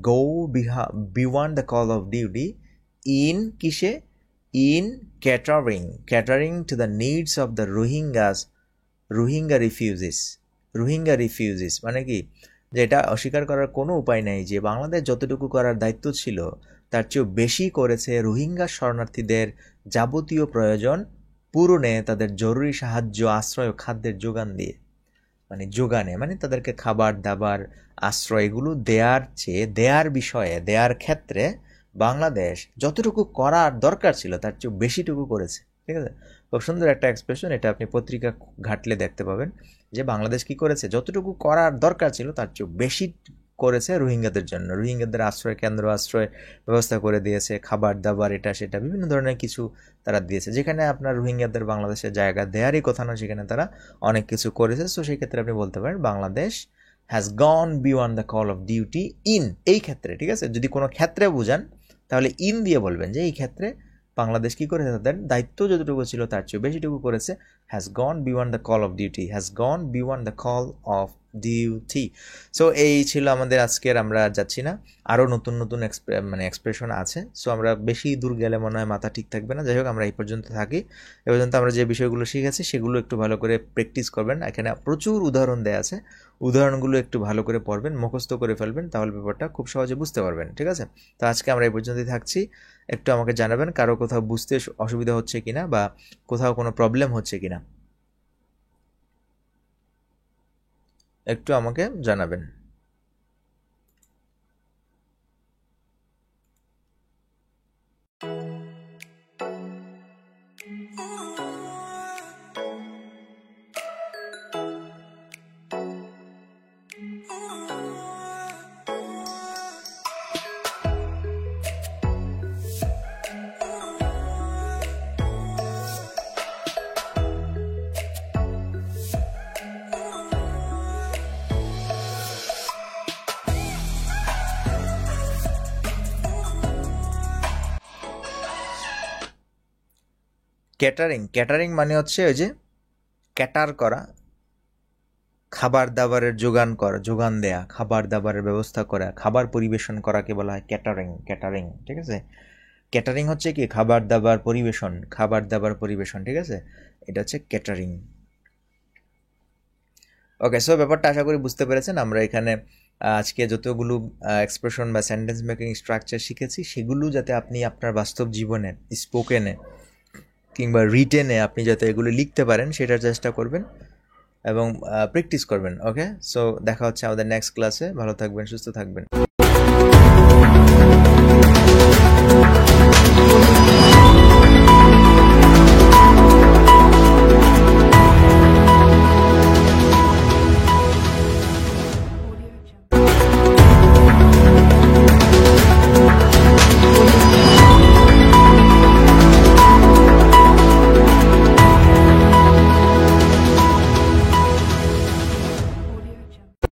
go beyond the call of duty in কিসে, in catering to the needs of the Rohingya refugees মানে কি, যে এটা অস্বীকার করার কোনো উপায় নেই যে বাংলাদেশ যতটুকু করার দায়িত্ব ছিল তার চেয়েও বেশি করেছে রোহিঙ্গা শরণার্থীদের যাবতীয় প্রয়োজন পূরণে, তাদের জরুরি সাহায্য, আশ্রয় ও খাদ্যের যোগান দিয়ে, মানে যোগানে মানে তাদেরকে খাবার দাবার আশ্রয় এগুলো দেয়ার বিষয়ে, দেয়ার ক্ষেত্রে বাংলাদেশ যতটুকু করার দরকার ছিল তার চেয়ে বেশিটুকু করেছে, ঠিক আছে। খুব সুন্দর একটা এক্সপ্রেশন, এটা আপনি পত্রিকা ঘাটলে দেখতে পাবেন যে বাংলাদেশ কি করেছে, যতটুকু করার দরকার ছিল তার চেয়ে বেশি করেছে রোহিঙ্গাদের জন্য। রোহিঙ্গাদের আশ্রয় কেন্দ্র, আশ্রয় ব্যবস্থা করে দিয়েছে, খাবার দাবার এটা সেটা বিভিন্ন ধরনের কিছু তারা দিয়েছে। যেখানে আপনার রোহিঙ্গাদের বাংলাদেশের জায়গা দেয়ারই কথা না, সেখানে তারা অনেক কিছু করেছে। সো সেই ক্ষেত্রে আপনি বলতে পারেন Bangladesh has gone beyond the call of duty in, এই ক্ষেত্রে, ঠিক আছে। যদি কোনো ক্ষেত্রে বুঝান তাহলে ইন দিয়ে বলবেন যে এই ক্ষেত্রে বাংলাদেশ কি করেছে, তাদের দায়িত্ব যতটুকু ছিল তার চেয়ে বেশিটুকু করেছে। Has gone beyond the call of duty, has gone beyond the call of duty. So এই ছিল আমাদের আজকের, আমরা যাচ্ছি না, আরও নতুন নতুন এক্সপ্রেশন আছে। সো আমরা বেশি দূর গেলে মনে হয় মাথা ঠিক থাকবে না। যাই হোক আমরা এই পর্যন্ত থাকি। এ পর্যন্ত আমরা যে বিষয়গুলো শিখেছি সেগুলো একটু ভালো করে প্র্যাকটিস করবেন। এখানে প্রচুর উদাহরণ দেওয়া আছে, উদাহরণগুলো একটু ভালো করে পড়বেন, মুখস্থ করে ফেলবেন, তাহলে ব্যাপারটা খুব সহজে বুঝতে পারবেন, ঠিক আছে। তো আজকে আমরা এই পর্যন্তই থাকছি। একটু আমাকে জানাবেন কারো কোথাও বুঝতে অসুবিধা হচ্ছে কিনা বা কোথাও কোনো প্রবলেম হচ্ছে কিনা, একটু আমাকে জানাবেন। ক্যাটারিং, ক্যাটারিং মানে হচ্ছে ওই যে ক্যাটার করা, খাবার দাবারের যোগান দেয়া, খাবার দাবারের ব্যবস্থা করা, খাবার পরিবেশন করাকে বলা হয় ক্যাটারিং। ক্যাটারিং, ঠিক আছে? ক্যাটারিং হচ্ছে কি খাবার দাবার পরিবেশন, ঠিক আছে? এটা হচ্ছে ক্যাটারিং। ওকে, সো ব্যাপারটা আশা করি বুঝতে পেরেছেন। আমরা এখানে আজকে যতগুলো এক্সপ্রেশন বা সেন্টেন্স মেকিং স্ট্রাকচার শিখেছি সেগুলো যাতে আপনি আপনার বাস্তব জীবনে স্পোকেনে কিংবা রিটেনে আপনি যাতে এগুলো লিখতে পারেন সেটার চেষ্টা করবেন এবং প্র্যাকটিস করবেন। ওকে, সো দেখা হচ্ছে আমাদের নেক্সট ক্লাসে। ভালো থাকবেন, সুস্থ থাকবেন।